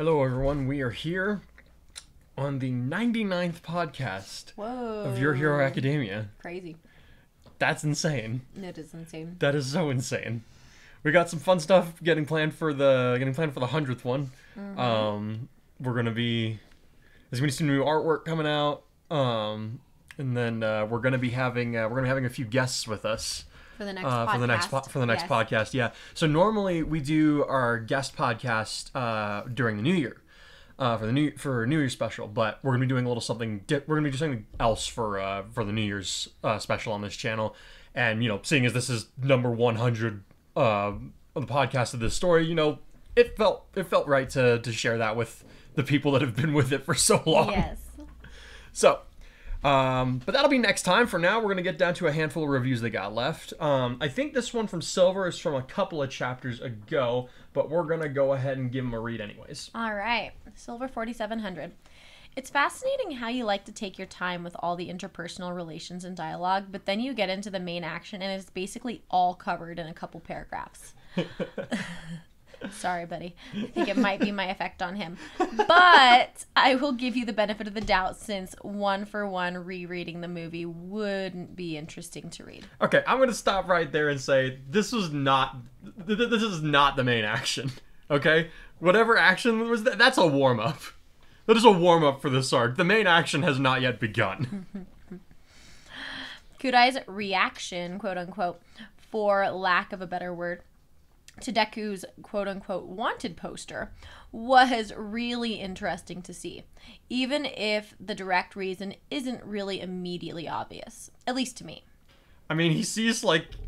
Hello, everyone. We are here on the 99th podcast of Your Hero Academia. Crazy. That's insane. It is insane. That is so insane. We got some fun stuff getting planned for the 100th one. Mm-hmm. There's gonna be some new artwork coming out. And then we're gonna be having a few guests with us. For the next podcast. For the next podcast, yeah. So normally we do our guest podcast during the New Year, for New Year's special. But we're gonna be doing a little something. We're gonna be doing something else for the New Year's special on this channel. And seeing as this is number 100 of the podcast of this story, it felt right to share that with the people that have been with it for so long. Yes. So. But that'll be next time. For now, we're going to get down to a handful of reviews they got left. I think this one from Silver is from a couple of chapters ago, but we're going to go ahead and give them a read anyways. All right. Silver 4700. It's fascinating how you like to take your time with all the interpersonal relations and dialogue, but then you get into the main action and it's basically all covered in a couple paragraphs. Sorry, buddy. I think it might be my effect on him. But I will give you the benefit of the doubt since one-for-one rereading the movie wouldn't be interesting to read. Okay, I'm going to stop right there and say this is not the main action. Okay? Whatever action was that's a warm-up. That is a warm-up for this arc. The main action has not yet begun. Kudai's reaction, quote-unquote, for lack of a better word, to Deku's quote-unquote wanted poster was really interesting to see, even if the direct reason isn't really immediately obvious, at least to me. I mean, he sees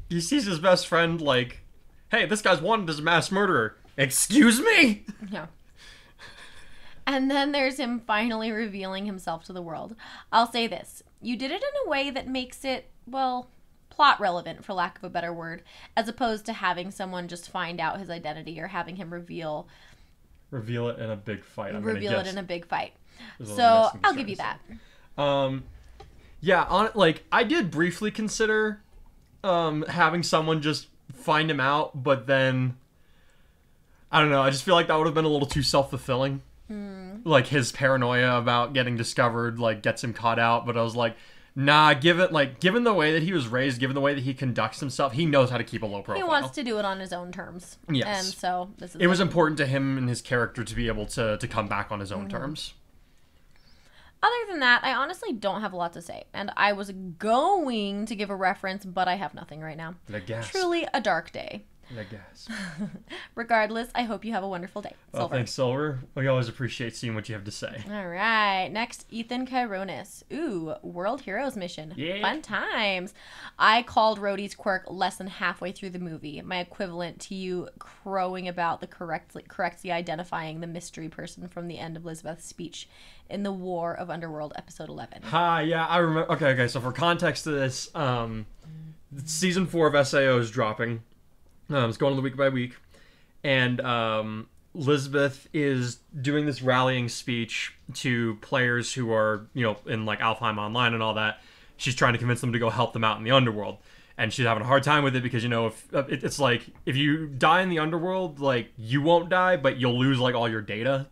his best friend like, hey, this guy's wanted as a mass murderer. Excuse me? Yeah. And then there's him finally revealing himself to the world. I'll say this. You did it in a way that makes it, well, plot relevant, for lack of a better word, as opposed to having someone just find out his identity or having him reveal it in a big fight. So I'll give you that. Yeah, I did briefly consider having someone just find him out, but then I don't know, I just feel like that would have been a little too self-fulfilling. Like his paranoia about getting discovered gets him caught out, but I was like, nah, given the way that he was raised, given the way that he conducts himself, he knows how to keep a low profile. He wants to do it on his own terms. Yes. And so it was important to him and his character to be able to come back on his own terms. Other than that, I honestly don't have a lot to say. And I was going to give a reference, but I have nothing right now. Truly a dark day. I guess. Regardless, I hope you have a wonderful day. Well, Silver. thanks, Silver. We always appreciate seeing what you have to say. All right. Next, Ethan Chironis. Ooh, World Heroes mission. Yeah. Fun times. I called Rhodey's quirk less than halfway through the movie. My equivalent to you crowing about the correctly identifying the mystery person from the end of Elizabeth's speech in the War of Underworld, episode 11. Hi, yeah, I remember. Okay. So for context to this, season 4 of SAO is dropping. It's going on the week by week, and Elizabeth is doing this rallying speech to players who are, in Alfheim Online and all that. She's trying to convince them to go help them out in the underworld, and she's having a hard time with it because it's like if you die in the underworld, you won't die, but you'll lose all your data.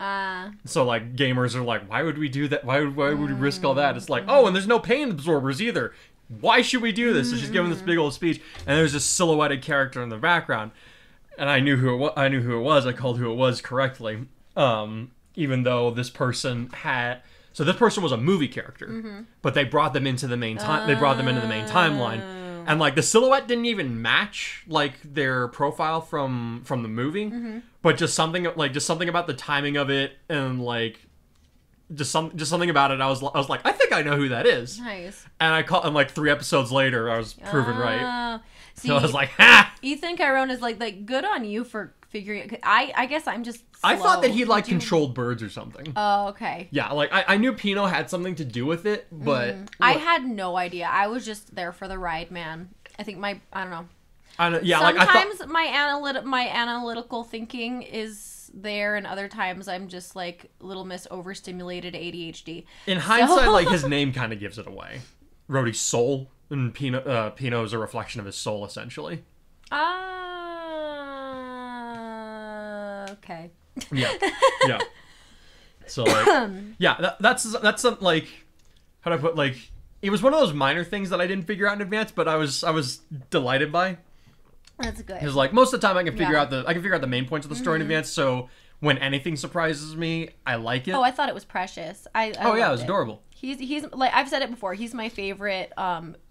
So gamers are like, why would we do that? Why would we risk all that? It's like, oh, and there's no pain absorbers either. Why should we do this? So she's giving this big old speech, and there's this silhouetted character in the background, and I knew who it was. I called who it was correctly, even though this person was a movie character, but they brought them into the main timeline, and the silhouette didn't even match their profile from the movie, but just something about the timing of it and just something about it. I was like, I think I know who that is. Nice. And I caught, and 3 episodes later, I was proven right. See, so I was like, ha! Ethan Chiron is like good on you for figuring it. I guess I'm just slow. I thought that he controlled birds or something. Oh, okay. Yeah, I knew Pino had something to do with it, but I had no idea. I was just there for the ride, man. I think I don't know. Sometimes my analytical thinking is there, and other times I'm just little miss overstimulated ADHD. In hindsight, his name kind of gives it away. Rhodey's soul, and Pino is a reflection of his soul, essentially. Okay. Yeah. So like, yeah, that's some, like, how do I put, like, it was one of those minor things that I didn't figure out in advance, but I was delighted by. That's good. Because like most of the time I can figure out the main points of the story in advance. So when anything surprises me, I like it. Oh, I thought it was precious. I oh yeah, it was adorable. He's like, I've said it before. He's my favorite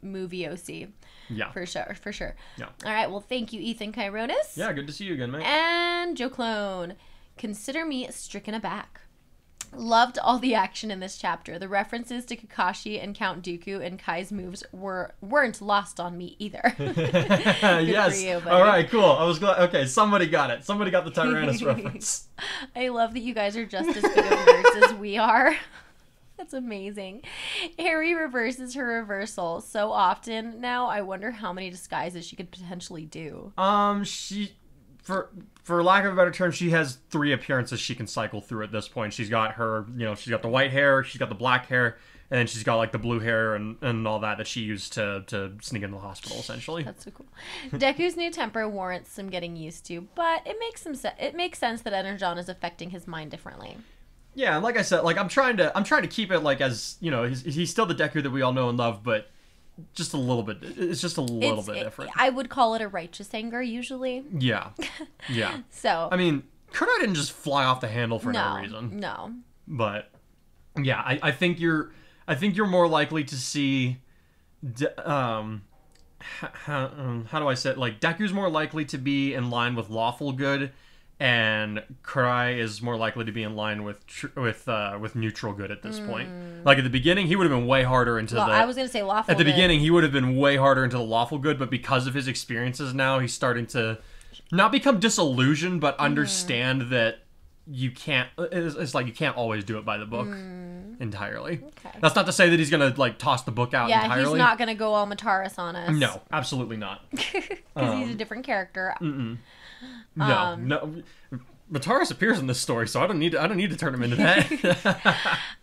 movie OC. Yeah. For sure. Yeah. All right. Well, thank you, Ethan Chironis. Yeah, good to see you again, mate. And Joe Clone. Consider me stricken aback. Loved all the action in this chapter. The references to Kakashi and Count Dooku and Kai's moves weren't lost on me either. Yes. For you, all right, cool. I was glad. Okay, somebody got it. Somebody got the Tyrannus reference. I love that you guys are just as big of nerds as we are. That's amazing. Harry reverses her reversal so often now. I wonder how many disguises she could potentially do. She, for lack of a better term, she has 3 appearances she can cycle through at this point. She's got her, she's got the white hair, she's got the black hair, and then she's got like the blue hair and all that she used to sneak into the hospital, essentially. That's so cool. Deku's new temper warrants some getting used to, but it makes sense that Energon is affecting his mind differently. Yeah, and like I said, like I'm trying to keep it like as he's still the Deku that we all know and love, but just a little bit. It's just a little bit different. I would call it a righteous anger usually. Yeah, yeah. So I mean, Kunai didn't just fly off the handle for no reason. No. But yeah, I think you're more likely to see. How do I say it? Like Deku's more likely to be in line with lawful good, and Kurai is more likely to be in line with neutral good at this point. Like at the beginning, he would have been way harder into the. I was gonna say lawful. At the beginning, he would have been way harder into the lawful good, but because of his experiences now, he's starting to not become disillusioned, but understand that you can't. It's like you can't always do it by the book entirely. Okay. That's not to say that he's gonna like toss the book out entirely. Yeah, he's not gonna go all Mataris on us. No, absolutely not. Because he's a different character. No. Mataris appears in this story, so I don't need to turn him into that.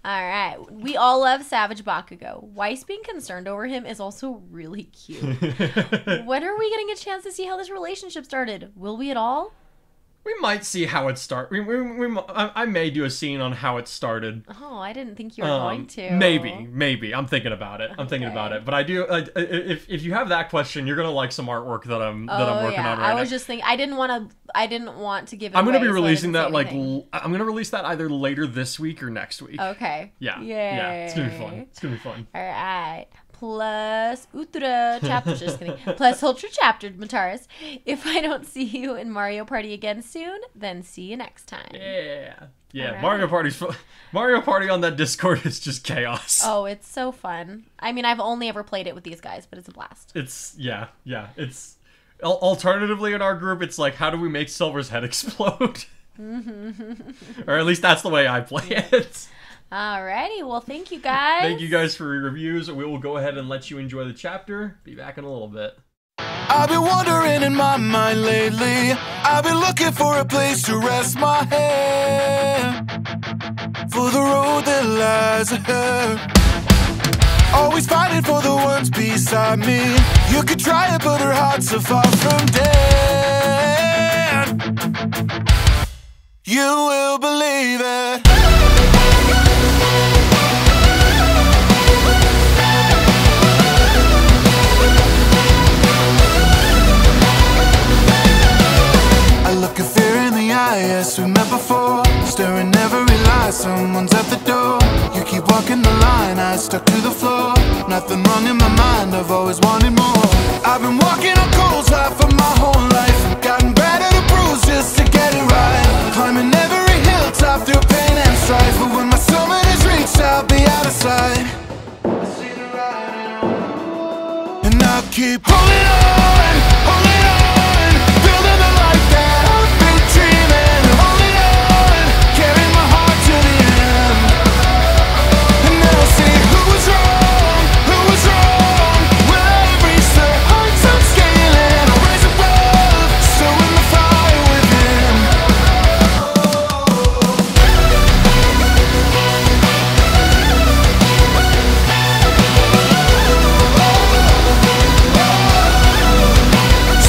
All right. We all love Savage Bakugo. Weiss being concerned over him is also really cute. When are we getting a chance to see how this relationship started? Will we at all? We might see how it started. I may do a scene on how it started. Oh, I didn't think you were going to. Maybe. I'm thinking about it. But I do. If you have that question, you're gonna like some artwork that I'm working on right now. I was just thinking. I didn't want to give it. I'm gonna be releasing that I'm gonna release that either later this week or next week. Okay. Yeah. Yay. Yeah. It's gonna be fun. All right. Plus Ultra chapter, just kidding. Plus Ultra chapter, Mataris. If I don't see you in Mario Party again soon, then see you next time. Yeah. Right. Mario Party on that Discord is just chaos. Oh, it's so fun. I mean, I've only ever played it with these guys, but it's a blast. It's It's alternatively in our group, it's like, how do we make Silver's head explode? Or at least that's the way I play it. Alrighty, well, thank you guys. Thank you guys for your reviews. We will go ahead and let you enjoy the chapter. Be back in a little bit. I've been wandering in my mind lately. I've been looking for a place to rest my head, for the road that lies ahead. Always fighting for the ones beside me. You could try it, but her heart's so far from dead. You will believe it. I look at fear in the eye, yes, we met before. Staring every lie, someone's at the door. You keep walking the line, I stuck to the floor. Nothing wrong in my mind, I've always wanted more. I've been walking on coals high for my whole life, gotten better to bruise just to get it right. Climbing every hilltop through pain and strife, but when my summit is reached, I'll be out of sight. And I'll keep holding on, building the life that I've been dreaming, holding on, carrying my heart to the end. And they'll see who was wrong, will I reach the heights I'm scaling, I'll rise above, so in the fire within.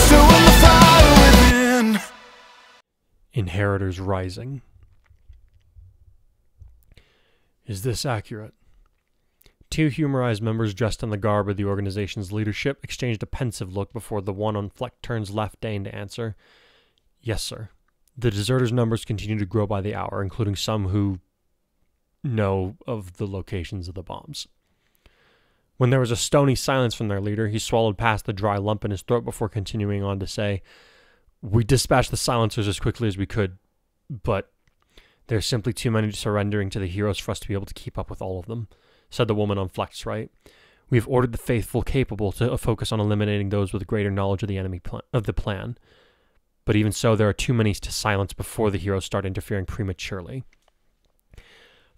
So in the fire within. Inheritors Rising. Is this accurate? Two Humarise members dressed in the garb of the organization's leadership exchanged a pensive look before the one on Flect Turn's left deigned to answer. Yes, sir. The deserters' numbers continue to grow by the hour, including some who know of the locations of the bombs. When there was a stony silence from their leader, he swallowed past the dry lump in his throat before continuing on to say, We dispatched the silencers as quickly as we could, but there's simply too many surrendering to the heroes for us to be able to keep up with all of them, said the woman on Flect's right. We have ordered the faithful capable to focus on eliminating those with greater knowledge of the enemy of the plan. But even so, there are too many to silence before the heroes start interfering prematurely.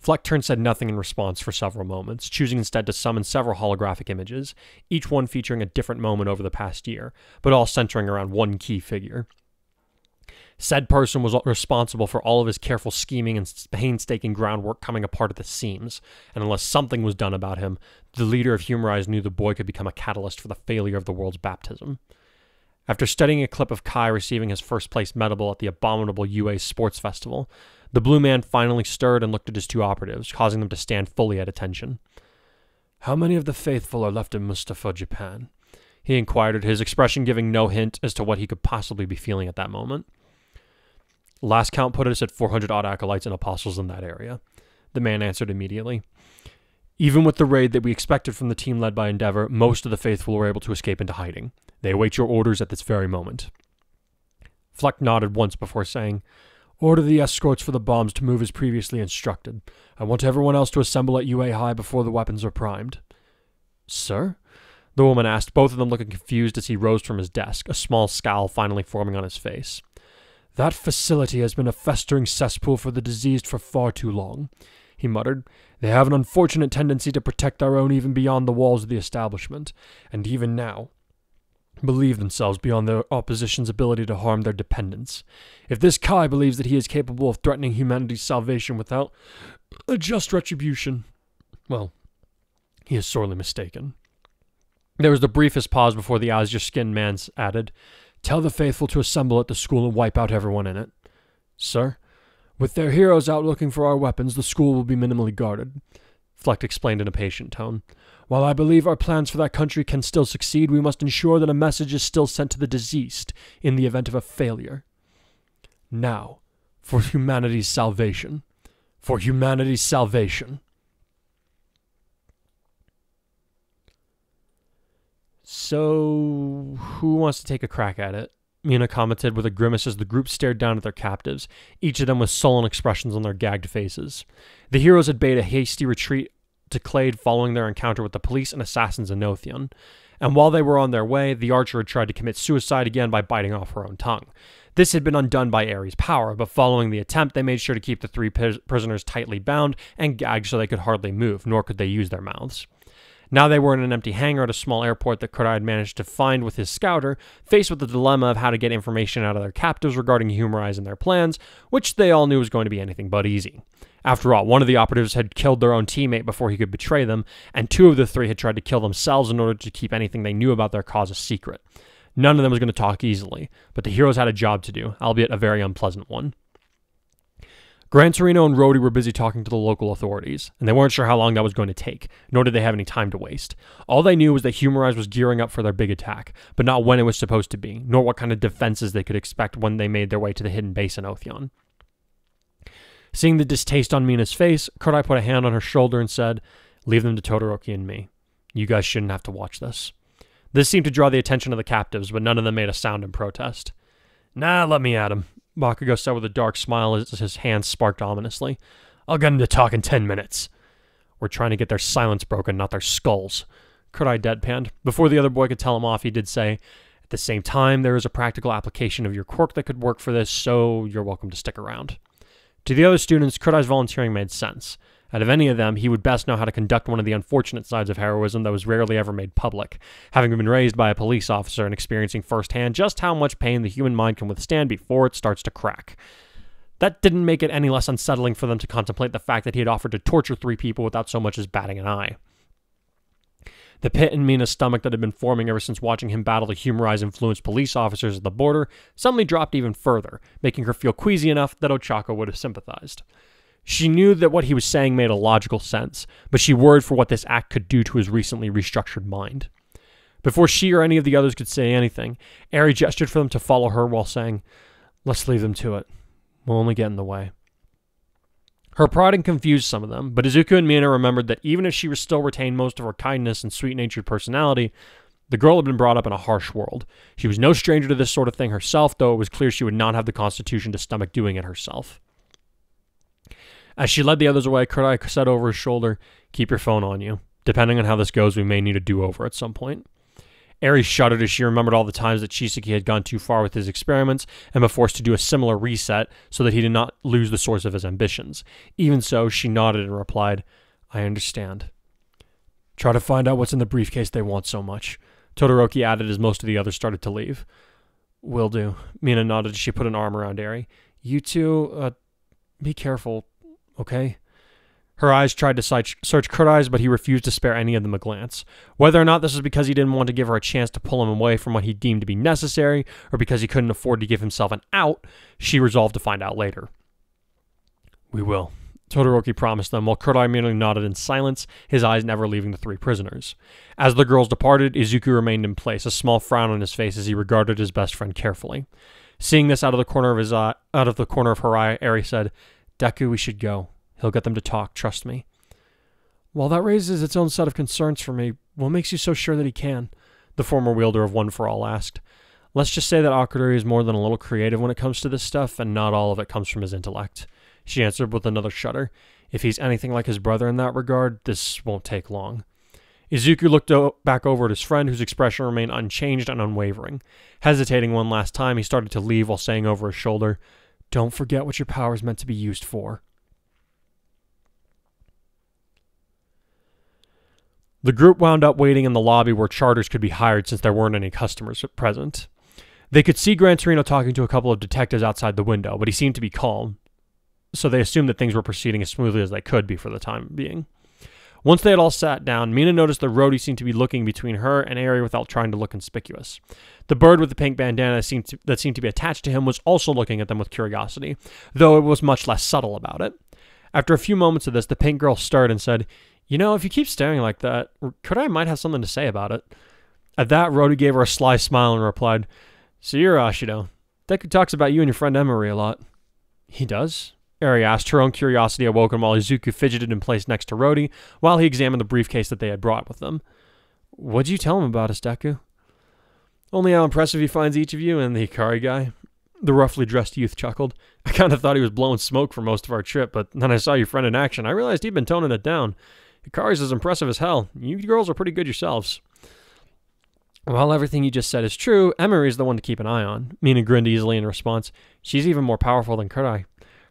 Flect Turn said nothing in response for several moments, choosing instead to summon several holographic images, each one featuring a different moment over the past year, but all centering around one key figure. Said person was responsible for all of his careful scheming and painstaking groundwork coming apart at the seams, and unless something was done about him, the leader of Humarise knew the boy could become a catalyst for the failure of the world's baptism. After studying a clip of Kai receiving his first-place medal at the abominable UA Sports Festival, the blue man finally stirred and looked at his two operatives, causing them to stand fully at attention. How many of the faithful are left in Mustafa, Japan? He inquired, his expression giving no hint as to what he could possibly be feeling at that moment. Last count put us at 400-odd acolytes and apostles in that area. The man answered immediately. Even with the raid that we expected from the team led by Endeavor, most of the faithful were able to escape into hiding. They await your orders at this very moment. Fleck nodded once before saying, Order the escorts for the bombs to move as previously instructed. I want everyone else to assemble at UA High before the weapons are primed. Sir? The woman asked, both of them looking confused as he rose from his desk, a small scowl finally forming on his face. That facility has been a festering cesspool for the diseased for far too long, he muttered. They have an unfortunate tendency to protect their own even beyond the walls of the establishment, and even now believe themselves beyond their opposition's ability to harm their dependents. If this Kai believes that he is capable of threatening humanity's salvation without a just retribution, well, he is sorely mistaken. There was the briefest pause before the azure-skinned man added, Tell the faithful to assemble at the school and wipe out everyone in it. Sir, with their heroes out looking for our weapons, the school will be minimally guarded, Fleck explained in a patient tone. While I believe our plans for that country can still succeed, we must ensure that a message is still sent to the deceased in the event of a failure. Now, for humanity's salvation. For humanity's salvation. So, who wants to take a crack at it? Mina commented with a grimace as the group stared down at their captives, each of them with sullen expressions on their gagged faces. The heroes had bade a hasty retreat to Clade following their encounter with the police and assassins in Nothion, and while they were on their way, the archer had tried to commit suicide again by biting off her own tongue. This had been undone by Ares' power, but following the attempt, they made sure to keep the three prisoners tightly bound and gagged so they could hardly move, nor could they use their mouths. Now they were in an empty hangar at a small airport that Kurai had managed to find with his scouter, faced with the dilemma of how to get information out of their captives regarding Humarise and their plans, which they all knew was going to be anything but easy. After all, one of the operatives had killed their own teammate before he could betray them, and two of the three had tried to kill themselves in order to keep anything they knew about their cause a secret. None of them was going to talk easily, but the heroes had a job to do, albeit a very unpleasant one. Gran Torino and Rhodey were busy talking to the local authorities, and they weren't sure how long that was going to take, nor did they have any time to waste. All they knew was that Humarise was gearing up for their big attack, but not when it was supposed to be, nor what kind of defenses they could expect when they made their way to the hidden base in Othion. Seeing the distaste on Mina's face, Kurai put a hand on her shoulder and said, Leave them to Todoroki and me. You guys shouldn't have to watch this. This seemed to draw the attention of the captives, but none of them made a sound in protest. Nah, let me at him, Bakugo said with a dark smile as his hands sparked ominously. I'll get him to talk in 10 minutes. We're trying to get their silence broken, not their skulls. Kurai deadpanned. Before the other boy could tell him off, he did say, At the same time, there is a practical application of your quirk that could work for this, so you're welcome to stick around. To the other students, Kurai's volunteering made sense. Out of any of them, he would best know how to conduct one of the unfortunate sides of heroism that was rarely ever made public, having been raised by a police officer and experiencing firsthand just how much pain the human mind can withstand before it starts to crack. That didn't make it any less unsettling for them to contemplate the fact that he had offered to torture 3 people without so much as batting an eye. The pit in Mina's stomach that had been forming ever since watching him battle the Humarise-influenced police officers at the border suddenly dropped even further, making her feel queasy enough that Ochako would have sympathized. She knew that what he was saying made a logical sense, but she worried for what this act could do to his recently restructured mind. Before she or any of the others could say anything, Eri gestured for them to follow her while saying, "Let's leave them to it. We'll only get in the way." Her pride had confused some of them, but Izuku and Mina remembered that even if she still retained most of her kindness and sweet-natured personality, the girl had been brought up in a harsh world. She was no stranger to this sort of thing herself, though it was clear she would not have the constitution to stomach doing it herself. As she led the others away, Kurai said over his shoulder, "Keep your phone on you. Depending on how this goes, we may need a do-over at some point." Eri shuddered as she remembered all the times that Chisaki had gone too far with his experiments and been forced to do a similar reset so that he did not lose the source of his ambitions. Even so, she nodded and replied, "I understand. Try to find out what's in the briefcase they want so much," Todoroki added as most of the others started to leave. "Will do." Mina nodded as she put an arm around Eri. "You two, be careful, okay?" Her eyes tried to search Kurai's, but he refused to spare any of them a glance. Whether or not this was because he didn't want to give her a chance to pull him away from what he deemed to be necessary, or because he couldn't afford to give himself an out, she resolved to find out later. "We will," Todoroki promised them, while Kurai merely nodded in silence, his eyes never leaving the three prisoners. As the girls departed, Izuku remained in place, a small frown on his face as he regarded his best friend carefully. Seeing this out of the corner of her eye, Eri said, "Deku, we should go. He'll get them to talk, trust me." "While that raises its own set of concerns for me, what makes you so sure that he can?" the former wielder of One for All asked. "Let's just say that Akudori is more than a little creative when it comes to this stuff, and not all of it comes from his intellect," she answered with another shudder. "If he's anything like his brother in that regard, this won't take long." Izuku looked back over at his friend, whose expression remained unchanged and unwavering. Hesitating one last time, he started to leave while saying over his shoulder, "Don't forget what your power is meant to be used for." The group wound up waiting in the lobby where charters could be hired since there weren't any customers present. They could see Gran Torino talking to a couple of detectives outside the window, but he seemed to be calm, so they assumed that things were proceeding as smoothly as they could be for the time being. Once they had all sat down, Mina noticed that Rhodey seemed to be looking between her and Eri without trying to look conspicuous. The bird with the pink bandana that seemed to be attached to him was also looking at them with curiosity, though it was much less subtle about it. After a few moments of this, the pink girl stirred and said, "You know, if you keep staring like that, Kurai might have something to say about it." At that, Rhodey gave her a sly smile and replied, "So you're Ashido. Deku talks about you and your friend Emery a lot." "He does?" Eri asked, her own curiosity awoken while Izuku fidgeted in place next to Rhodey while he examined the briefcase that they had brought with them. "What'd you tell him about us, Deku?" "Only how impressive he finds each of you and the Hikari guy." The roughly dressed youth chuckled. "I kind of thought he was blowing smoke for most of our trip, but then I saw your friend in action. I realized he'd been toning it down. Hikari's as impressive as hell. You girls are pretty good yourselves." "While everything you just said is true, Emery's the one to keep an eye on." Mina grinned easily in response. "She's even more powerful than Kurai."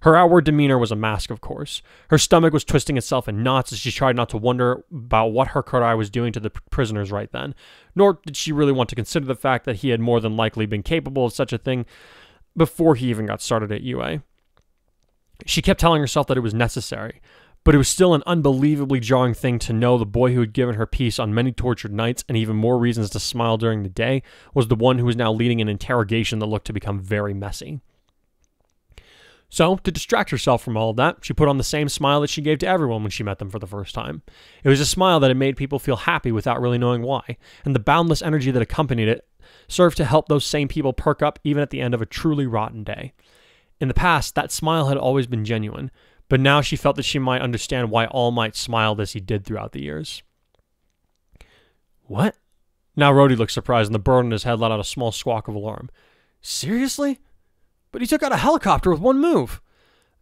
Her outward demeanor was a mask, of course. Her stomach was twisting itself in knots as she tried not to wonder about what her Kurai was doing to the prisoners right then, nor did she really want to consider the fact that he had more than likely been capable of such a thing before he even got started at UA. She kept telling herself that it was necessary, but it was still an unbelievably jarring thing to know the boy who had given her peace on many tortured nights and even more reasons to smile during the day was the one who was now leading an interrogation that looked to become very messy. So, to distract herself from all of that, she put on the same smile that she gave to everyone when she met them for the first time. It was a smile that had made people feel happy without really knowing why, and the boundless energy that accompanied it served to help those same people perk up even at the end of a truly rotten day. In the past, that smile had always been genuine, but now she felt that she might understand why All Might smiled as he did throughout the years. "What?" Now Rhodey looked surprised, and the bird on his head let out a small squawk of alarm. "Seriously? But he took out a helicopter with one move."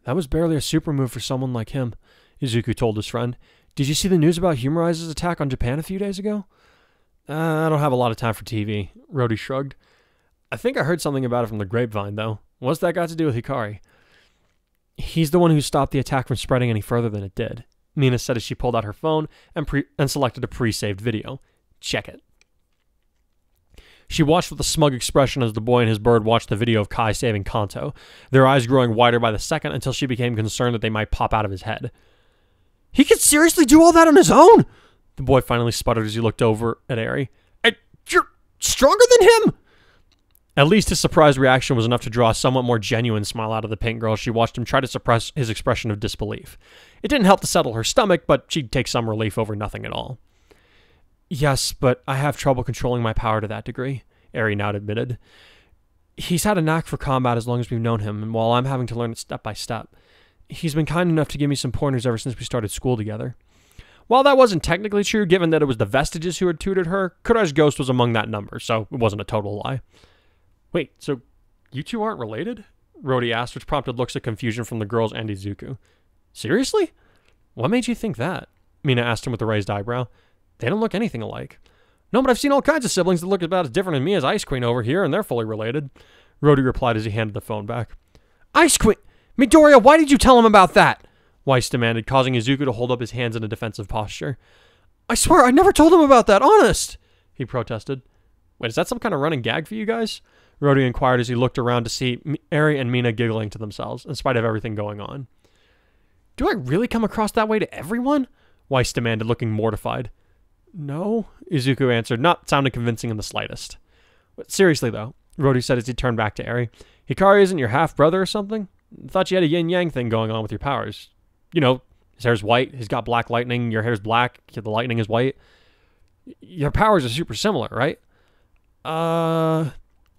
"That was barely a super move for someone like him," Izuku told his friend. "Did you see the news about Humarise's attack on Japan a few days ago?" I don't have a lot of time for TV," Rhodey shrugged. "I think I heard something about it from the grapevine, though. What's that got to do with Hikari?" "He's the one who stopped the attack from spreading any further than it did," Mina said as she pulled out her phone and selected a pre-saved video. "Check it." She watched with a smug expression as the boy and his bird watched the video of Kai saving Kanto, their eyes growing wider by the second until she became concerned that they might pop out of his head. "He could seriously do all that on his own?" The boy finally sputtered as he looked over at Eri. "And you're stronger than him?" At least his surprised reaction was enough to draw a somewhat more genuine smile out of the pink girl as she watched him try to suppress his expression of disbelief. It didn't help to settle her stomach, but she'd take some relief over nothing at all. Yes, but I have trouble controlling my power to that degree, Eri now admitted. He's had a knack for combat as long as we've known him, and while I'm having to learn it step by step, he's been kind enough to give me some pointers ever since we started school together. While that wasn't technically true, given that it was the Vestiges who had tutored her, Kurai's ghost was among that number, so it wasn't a total lie. Wait, so you two aren't related? Rhodey asked, which prompted looks of confusion from the girls and Izuku. Seriously? What made you think that? Mina asked him with a raised eyebrow. They don't look anything alike. No, but I've seen all kinds of siblings that look about as different than me as Ice Queen over here, and they're fully related. Rhodey replied as he handed the phone back. Ice Queen! Midoriya, why did you tell him about that? Weiss demanded, causing Izuku to hold up his hands in a defensive posture. I swear, I never told him about that, honest! He protested. Wait, is that some kind of running gag for you guys? Rhodey inquired as he looked around to see Eri and Mina giggling to themselves, in spite of everything going on. Do I really come across that way to everyone? Weiss demanded, looking mortified. No, Izuku answered, not sounding convincing in the slightest. But seriously, though, Rhodey said as he turned back to Eri, Hikari isn't your half-brother or something? Thought you had a yin-yang thing going on with your powers. You know, his hair's white, he's got black lightning, your hair's black, the lightning is white. Your powers are super similar, right?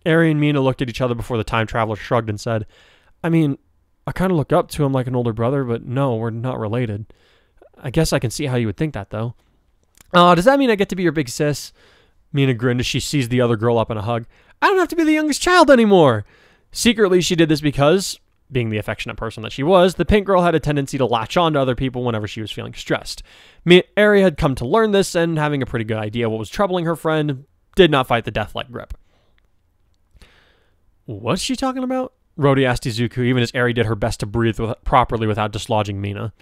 Eri and Mina looked at each other before the time traveler shrugged and said, I mean, I kind of look up to him like an older brother, but no, we're not related. I guess I can see how you would think that, though. Does that mean I get to be your big sis? Mina grinned as she seized the other girl up in a hug. I don't have to be the youngest child anymore. Secretly, she did this because, being the affectionate person that she was, the pink girl had a tendency to latch on to other people whenever she was feeling stressed. Eri had come to learn this, and having a pretty good idea what was troubling her friend, did not fight the death-like grip. What's she talking about? Rhodey asked Izuku, even as Eri did her best to breathe properly without dislodging Mina.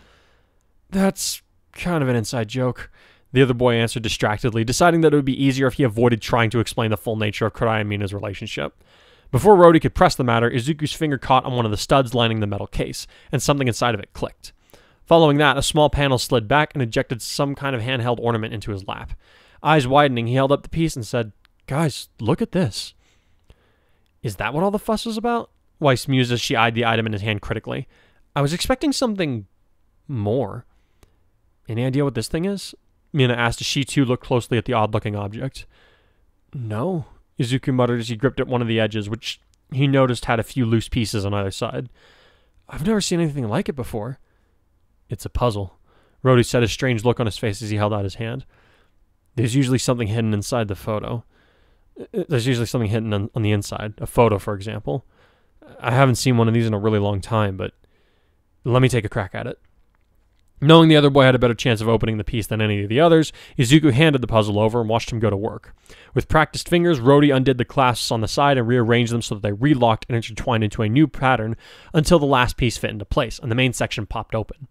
That's kind of an inside joke, the other boy answered distractedly, deciding that it would be easier if he avoided trying to explain the full nature of Kurai and Mina's relationship. Before Rhodey could press the matter, Izuku's finger caught on one of the studs lining the metal case, and something inside of it clicked. Following that, a small panel slid back and ejected some kind of handheld ornament into his lap. Eyes widening, he held up the piece and said, Guys, look at this. Is that what all the fuss was about? Weiss mused as she eyed the item in his hand critically. I was expecting something more. Any idea what this thing is? Mina asked as she too looked closely at the odd-looking object. No, Izuku muttered as he gripped at one of the edges, which he noticed had a few loose pieces on either side. I've never seen anything like it before. It's a puzzle. Rhodey said, a strange look on his face as he held out his hand. There's usually something hidden inside the photo. There's usually something hidden on the inside. A photo, for example. I haven't seen one of these in a really long time, but let me take a crack at it. Knowing the other boy had a better chance of opening the piece than any of the others, Izuku handed the puzzle over and watched him go to work. With practiced fingers, Rhodey undid the clasps on the side and rearranged them so that they relocked and intertwined into a new pattern until the last piece fit into place, and the main section popped open.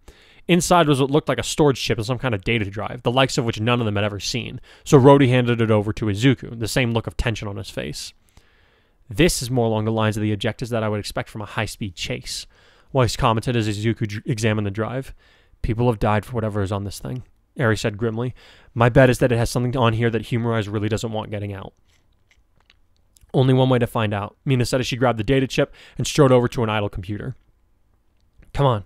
Inside was what looked like a storage chip and some kind of data drive, the likes of which none of them had ever seen, so Rhodey handed it over to Izuku, the same look of tension on his face. This is more along the lines of the objectives that I would expect from a high-speed chase, Weiss commented as Izuku examined the drive. People have died for whatever is on this thing, Eri said grimly. My bet is that it has something on here that Humarise really doesn't want getting out. Only one way to find out, Mina said as she grabbed the data chip and strode over to an idle computer. Come on.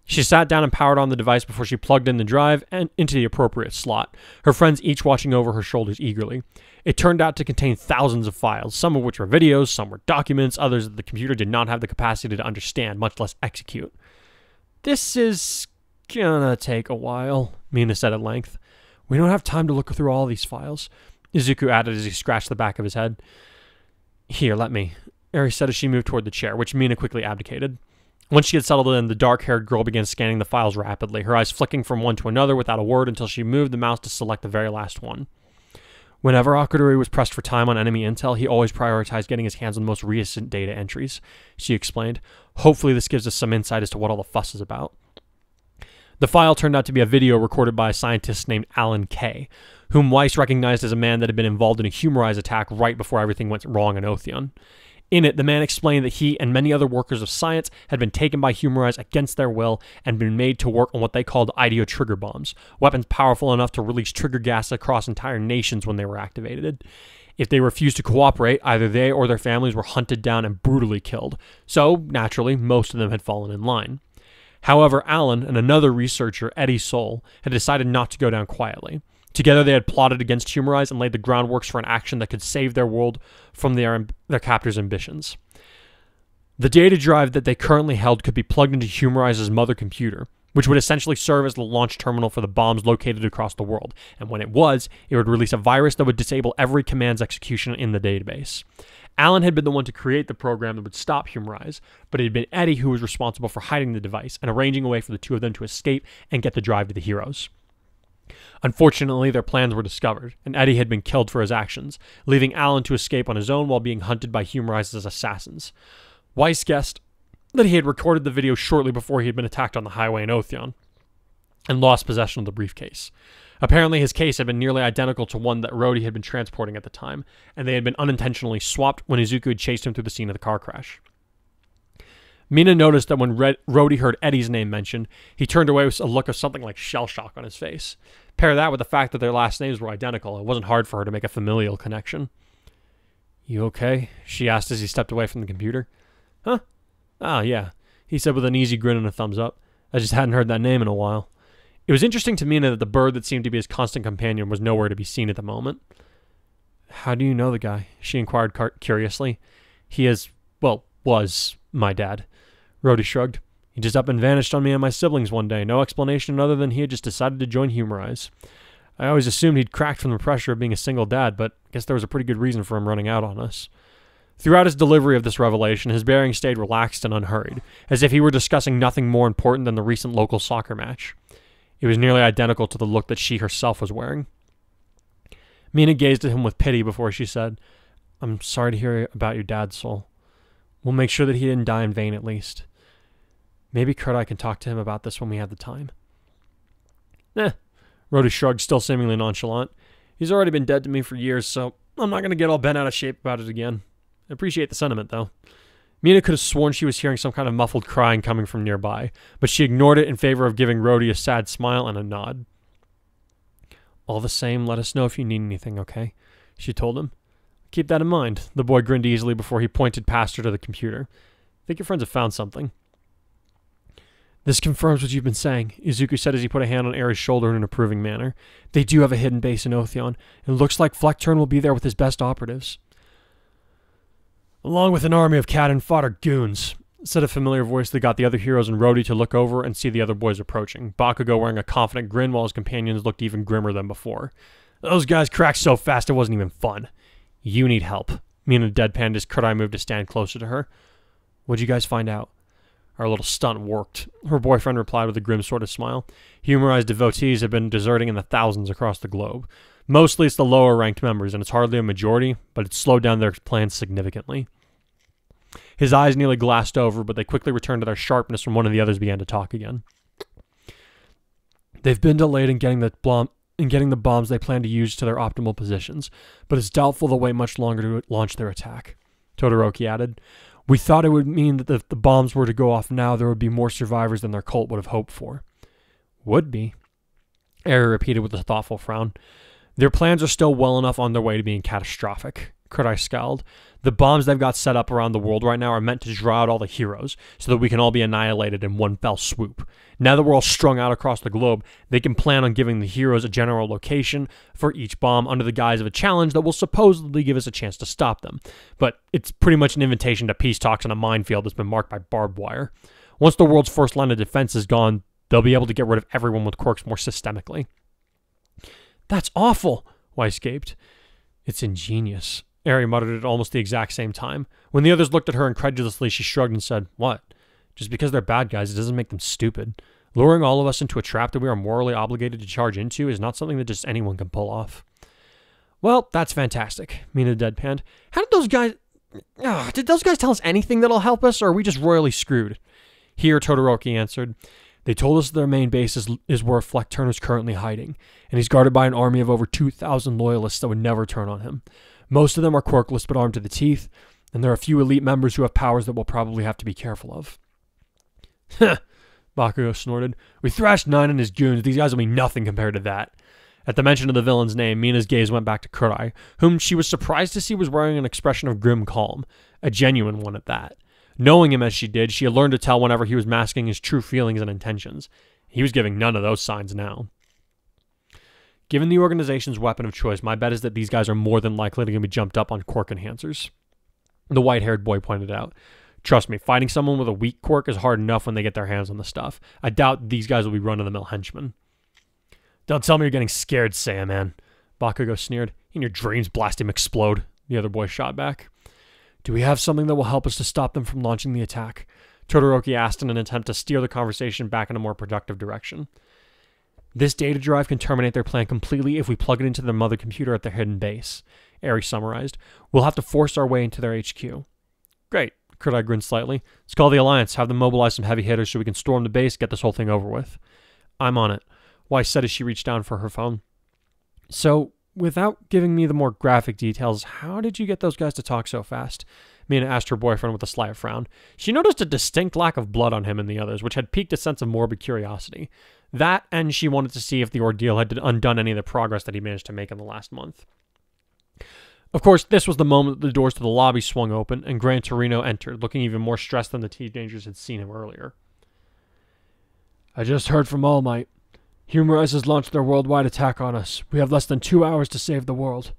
She sat down and powered on the device before she plugged in the drive and into the appropriate slot, her friends each watching over her shoulders eagerly. It turned out to contain thousands of files, some of which were videos, some were documents, others that the computer did not have the capacity to understand, much less execute. This is gonna take a while, Mina said at length. We don't have time to look through all these files, Izuku added as he scratched the back of his head. Here, let me, Eri said as she moved toward the chair, which Mina quickly abdicated. Once she had settled in, the dark-haired girl began scanning the files rapidly, her eyes flicking from one to another without a word until she moved the mouse to select the very last one. Whenever Akudori was pressed for time on enemy intel, he always prioritized getting his hands on the most recent data entries, she explained. Hopefully this gives us some insight as to what all the fuss is about. The file turned out to be a video recorded by a scientist named Alan Kay, whom Weiss recognized as a man that had been involved in a Humarise attack right before everything went wrong in Otheon. In it, the man explained that he and many other workers of science had been taken by Humarise against their will and been made to work on what they called ideo trigger bombs, weapons powerful enough to release trigger gas across entire nations when they were activated. If they refused to cooperate, either they or their families were hunted down and brutally killed. So, naturally, most of them had fallen in line. However, Alan and another researcher, Eddie Soul, had decided not to go down quietly. Together, they had plotted against Humarise and laid the groundworks for an action that could save their world from their captors' ambitions. The data drive that they currently held could be plugged into Humarise's mother computer, which would essentially serve as the launch terminal for the bombs located across the world. And when it would release a virus that would disable every command's execution in the database. Alan had been the one to create the program that would stop Humarise, but it had been Eddie who was responsible for hiding the device and arranging a way for the two of them to escape and get the drive to the heroes. Unfortunately, their plans were discovered, and Eddie had been killed for his actions, leaving Alan to escape on his own while being hunted by Humarise's assassins. Weiss guessed that he had recorded the video shortly before he had been attacked on the highway in Otheon, and lost possession of the briefcase. Apparently, his case had been nearly identical to one that Rhodey had been transporting at the time, and they had been unintentionally swapped when Izuku had chased him through the scene of the car crash. Mina noticed that when Rhodey heard Eddie's name mentioned, he turned away with a look of something like shell shock on his face. Pair that with the fact that their last names were identical, it wasn't hard for her to make a familial connection. "You okay?" she asked as he stepped away from the computer. "Huh? Ah, yeah," he said with an easy grin and a thumbs up. "I just hadn't heard that name in a while." It was interesting to Mina that the bird that seemed to be his constant companion was nowhere to be seen at the moment. "How do you know the guy?" she inquired curiously. "He was my dad." Rhodey shrugged. "He just up and vanished on me and my siblings one day. No explanation other than he had just decided to join Humarise. I always assumed he'd cracked from the pressure of being a single dad, but I guess there was a pretty good reason for him running out on us." Throughout his delivery of this revelation, his bearing stayed relaxed and unhurried, as if he were discussing nothing more important than the recent local soccer match. It was nearly identical to the look that she herself was wearing. Mina gazed at him with pity before she said, "I'm sorry to hear about your dad, Soul. We'll make sure that he didn't die in vain at least. Maybe Kurt and I can talk to him about this when we have the time." Rhodey shrugged, still seemingly nonchalant. "He's already been dead to me for years, so I'm not going to get all bent out of shape about it again. I appreciate the sentiment, though." Mina could have sworn she was hearing some kind of muffled crying coming from nearby, but she ignored it in favor of giving Rhodey a sad smile and a nod. "All the same, let us know if you need anything, okay?" she told him. "Keep that in mind." The boy grinned easily before he pointed past her to the computer. "I think your friends have found something." "This confirms what you've been saying," Izuku said as he put a hand on Aerith's shoulder in an approving manner. "They do have a hidden base in Otheon, and it looks like Flect Turn will be there with his best operatives." "Along with an army of cat and fodder goons," said a familiar voice that got the other heroes and Rhodey to look over and see the other boys approaching, Bakugo wearing a confident grin while his companions looked even grimmer than before. "Those guys cracked so fast it wasn't even fun." "You need help." Mina deadpanned as Kurai moved to stand closer to her. "What'd you guys find out?" "Our little stunt worked," her boyfriend replied with a grim sort of smile. "Humarise devotees have been deserting in the thousands across the globe. Mostly it's the lower-ranked members, and it's hardly a majority, but it's slowed down their plans significantly." His eyes nearly glassed over, but they quickly returned to their sharpness when one of the others began to talk again. "They've been delayed in getting the bombs they plan to use to their optimal positions, but it's doubtful they'll wait much longer to launch their attack," Todoroki added. "We thought it would mean that if the bombs were to go off now, there would be more survivors than their cult would have hoped for." "Would be," Eri repeated with a thoughtful frown. "Their plans are still well enough on their way to being catastrophic." Kurai scowled. "The bombs they've got set up around the world right now are meant to draw out all the heroes, so that we can all be annihilated in one fell swoop. Now that we're all strung out across the globe, they can plan on giving the heroes a general location for each bomb under the guise of a challenge that will supposedly give us a chance to stop them. But it's pretty much an invitation to peace talks on a minefield that's been marked by barbed wire. Once the world's first line of defense is gone, they'll be able to get rid of everyone with quirks more systemically." "That's awful," Weiss gaped. "It's ingenious." Eri muttered at almost the exact same time. When the others looked at her incredulously, she shrugged and said, "What? Just because they're bad guys, it doesn't make them stupid. Luring all of us into a trap that we are morally obligated to charge into is not something that just anyone can pull off." "Well, that's fantastic," Mina deadpanned. Did those guys tell us anything that'll help us, or are we just royally screwed?" "Here," Todoroki answered. "They told us their main base is where Flect Turn is currently hiding, and he's guarded by an army of over 2,000 loyalists that would never turn on him. Most of them are quirkless but armed to the teeth, and there are a few elite members who have powers that we'll probably have to be careful of." "Huh," Bakugo snorted. "We thrashed 9 and his goons. These guys will be nothing compared to that." At the mention of the villain's name, Mina's gaze went back to Kurai, whom she was surprised to see was wearing an expression of grim calm, a genuine one at that. Knowing him as she did, she had learned to tell whenever he was masking his true feelings and intentions. He was giving none of those signs now. Given the organization's weapon of choice, my bet is that these guys are more than likely to be jumped up on quirk enhancers. The white-haired boy pointed out. Trust me, fighting someone with a weak quirk is hard enough when they get their hands on the stuff. I doubt these guys will be run-of-the-mill henchmen. Don't tell me you're getting scared, Saiyaman. Bakugo sneered. In your dreams, blast him, explode. The other boy shot back. Do we have something that will help us to stop them from launching the attack? Todoroki asked in an attempt to steer the conversation back in a more productive direction. This data drive can terminate their plan completely if we plug it into their mother computer at their hidden base, Eri summarized. We'll have to force our way into their HQ. Great, Kurai grinned slightly. Let's call the Alliance, have them mobilize some heavy hitters so we can storm the base, get this whole thing over with. I'm on it, Weiss said as she reached down for her phone. So, without giving me the more graphic details, how did you get those guys to talk so fast? Mina asked her boyfriend with a slight frown. She noticed a distinct lack of blood on him and the others, which had piqued a sense of morbid curiosity. That, and she wanted to see if the ordeal had undone any of the progress that he managed to make in the last month. Of course, this was the moment that the doors to the lobby swung open, and Gran Torino entered, looking even more stressed than the teenagers had seen him earlier. I just heard from All Might. Humarise has launched their worldwide attack on us. We have less than 2 hours to save the world.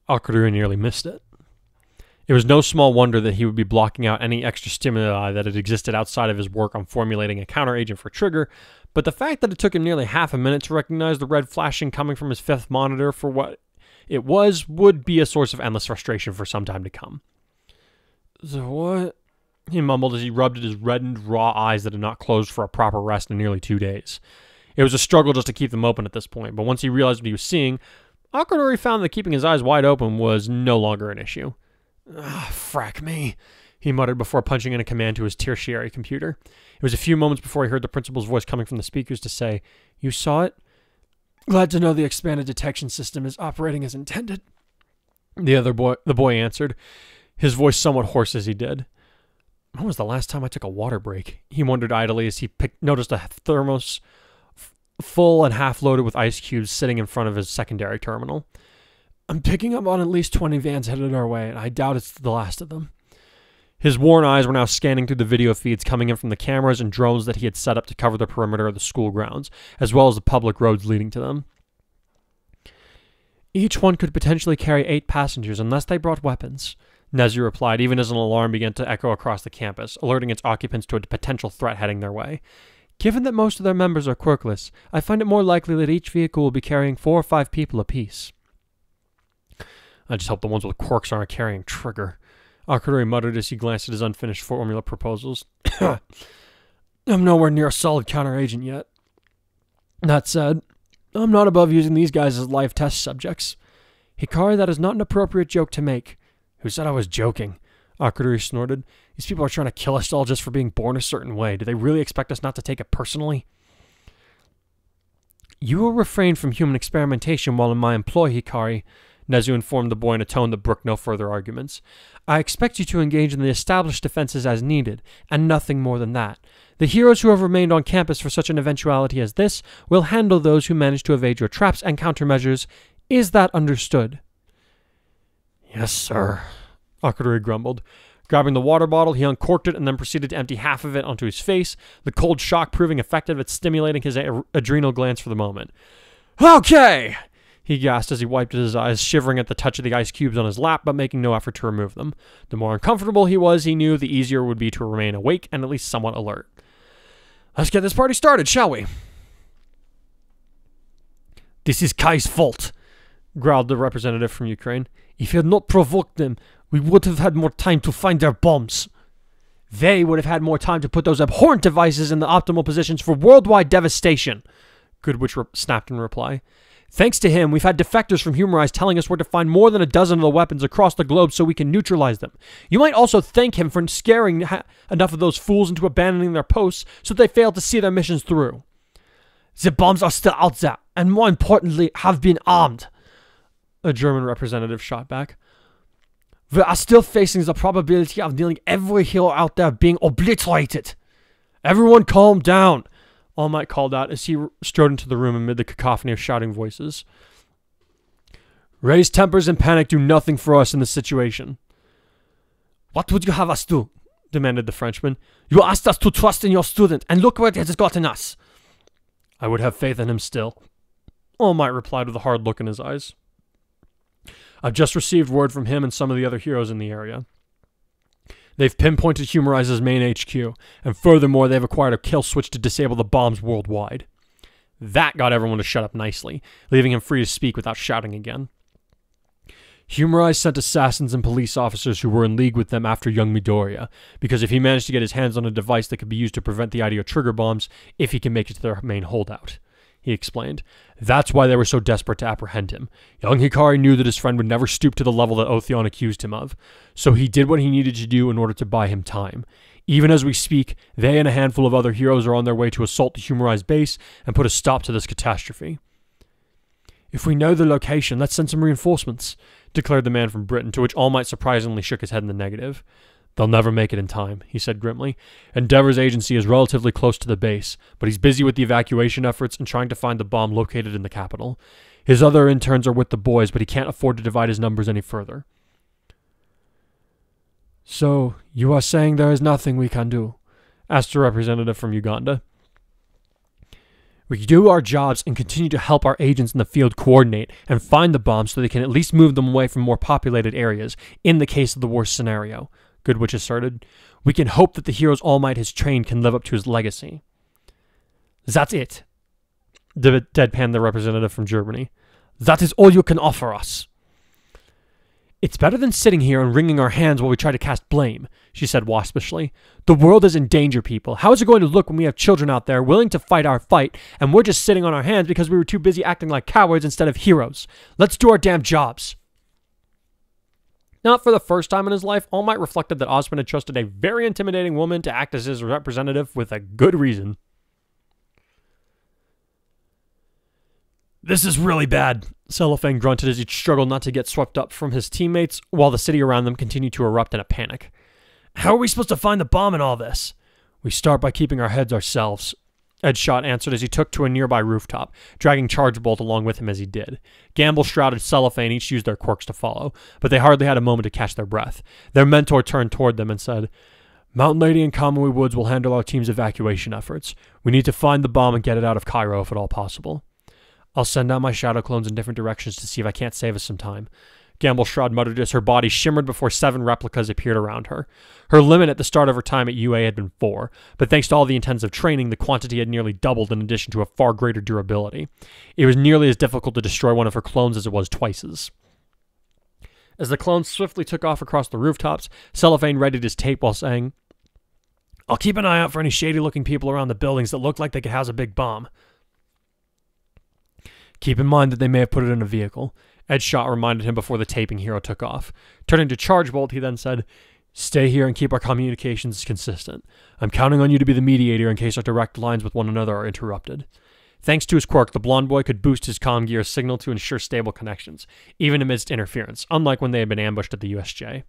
Akudori nearly missed it. It was no small wonder that he would be blocking out any extra stimuli that had existed outside of his work on formulating a counteragent for Trigger, but the fact that it took him nearly half a minute to recognize the red flashing coming from his fifth monitor for what it was would be a source of endless frustration for some time to come. So what? He mumbled as he rubbed at his reddened, raw eyes that had not closed for a proper rest in nearly 2 days. It was a struggle just to keep them open at this point, but once he realized what he was seeing, Akudori found that keeping his eyes wide open was no longer an issue. Frack me, he muttered before punching in a command to his tertiary computer. It was a few moments before he heard the principal's voice coming from the speakers to say, You saw it? Glad to know the expanded detection system is operating as intended. The boy answered, his voice somewhat hoarse as he did. When was the last time I took a water break? He wondered idly as he noticed a thermos full and half loaded with ice cubes sitting in front of his secondary terminal. I'm picking up on at least 20 vans headed our way, and I doubt it's the last of them. His worn eyes were now scanning through the video feeds coming in from the cameras and drones that he had set up to cover the perimeter of the school grounds, as well as the public roads leading to them. Each one could potentially carry 8 passengers unless they brought weapons, Nezu replied, even as an alarm began to echo across the campus, alerting its occupants to a potential threat heading their way. Given that most of their members are quirkless, I find it more likely that each vehicle will be carrying 4 or 5 people apiece. I just hope the ones with quirks aren't carrying Trigger, Akudori muttered as he glanced at his unfinished formula proposals. I'm nowhere near a solid counteragent yet. That said, I'm not above using these guys as live test subjects. Hikari, that is not an appropriate joke to make. Who said I was joking? Akudori snorted. These people are trying to kill us all just for being born a certain way. Do they really expect us not to take it personally? You will refrain from human experimentation while in my employ, Hikari, Nezu informed the boy in a tone that brooked no further arguments. I expect you to engage in the established defenses as needed, and nothing more than that. The heroes who have remained on campus for such an eventuality as this will handle those who manage to evade your traps and countermeasures. Is that understood? Yes, sir, Akudori grumbled. Grabbing the water bottle, he uncorked it and then proceeded to empty half of it onto his face, the cold shock proving effective at stimulating his adrenal glands for the moment. Okay! He gasped as he wiped at his eyes, shivering at the touch of the ice cubes on his lap, but making no effort to remove them. The more uncomfortable he was, he knew the easier it would be to remain awake and at least somewhat alert. Let's get this party started, shall we? This is Kai's fault, growled the representative from Ukraine. If he had not provoked them, we would have had more time to find their bombs. They would have had more time to put those abhorrent devices in the optimal positions for worldwide devastation, Goodwitch snapped in reply. Thanks to him, we've had defectors from Humarise telling us where to find more than a dozen of the weapons across the globe so we can neutralize them. You might also thank him for scaring enough of those fools into abandoning their posts so they failed to see their missions through. The bombs are still out there, and more importantly, have been armed, a German representative shot back. We are still facing the probability of nearly every hero out there being obliterated. Everyone calm down. All Might called out as he strode into the room amid the cacophony of shouting voices. Raised tempers and panic do nothing for us in this situation. What would you have us do? Demanded the Frenchman. You asked us to trust in your student, and look where it has gotten us. I would have faith in him still. All Might replied with a hard look in his eyes. I've just received word from him and some of the other heroes in the area. They've pinpointed Humarise's main HQ, and furthermore, they've acquired a kill switch to disable the bombs worldwide. That got everyone to shut up nicely, leaving him free to speak without shouting again. Humarise sent assassins and police officers who were in league with them after young Midoriya, because if he managed to get his hands on a device that could be used to prevent the IDEO trigger bombs, if he can make it to their main holdout, he explained. That's why they were so desperate to apprehend him. Young Hikari knew that his friend would never stoop to the level that Otheon accused him of, so he did what he needed to do in order to buy him time. Even as we speak, they and a handful of other heroes are on their way to assault the Humarise base and put a stop to this catastrophe. If we know the location, let's send some reinforcements, declared the man from Britain, to which All Might surprisingly shook his head in the negative. They'll never make it in time, he said grimly. Endeavor's agency is relatively close to the base, but he's busy with the evacuation efforts and trying to find the bomb located in the capital. His other interns are with the boys, but he can't afford to divide his numbers any further. So, you are saying there is nothing we can do? Asked a representative from Uganda. We do our jobs and continue to help our agents in the field coordinate and find the bombs so they can at least move them away from more populated areas in the case of the worst scenario, Goodwitch asserted. We can hope that the heroes All Might has trained can live up to his legacy. That's it, deadpanned the representative from Germany. That is all you can offer us. It's better than sitting here and wringing our hands while we try to cast blame, she said waspishly. The world is in danger, people. How is it going to look when we have children out there willing to fight our fight, and we're just sitting on our hands because we were too busy acting like cowards instead of heroes? Let's do our damn jobs. Not for the first time in his life, All Might reflected that Osmond had trusted a very intimidating woman to act as his representative with a good reason. This is really bad, Cellophane grunted as he struggled not to get swept up from his teammates while the city around them continued to erupt in a panic. How are we supposed to find the bomb in all this? We start by keeping our heads ourselves, Edshot answered as he took to a nearby rooftop, dragging Chargebolt along with him as he did. Gamble, Shroud, and Cellophane each used their quirks to follow, but they hardly had a moment to catch their breath. Their mentor turned toward them and said, Mountain Lady and Kamui Woods will handle our team's evacuation efforts. We need to find the bomb and get it out of Cairo if at all possible. I'll send out my shadow clones in different directions to see if I can't save us some time. Gamble Shroud muttered as her body shimmered before 7 replicas appeared around her. Her limit at the start of her time at UA had been 4, but thanks to all the intensive training, the quantity had nearly doubled in addition to a far greater durability. It was nearly as difficult to destroy one of her clones as it was twice's. As the clones swiftly took off across the rooftops, Cellophane readied his tape while saying, I'll keep an eye out for any shady-looking people around the buildings that look like they could house a big bomb. Keep in mind that they may have put it in a vehicle, Edshot reminded him before the taping hero took off. Turning to Chargebolt, he then said, Stay here and keep our communications consistent. I'm counting on you to be the mediator in case our direct lines with one another are interrupted. Thanks to his quirk, the blonde boy could boost his comm gear signal to ensure stable connections, even amidst interference, unlike when they had been ambushed at the USJ.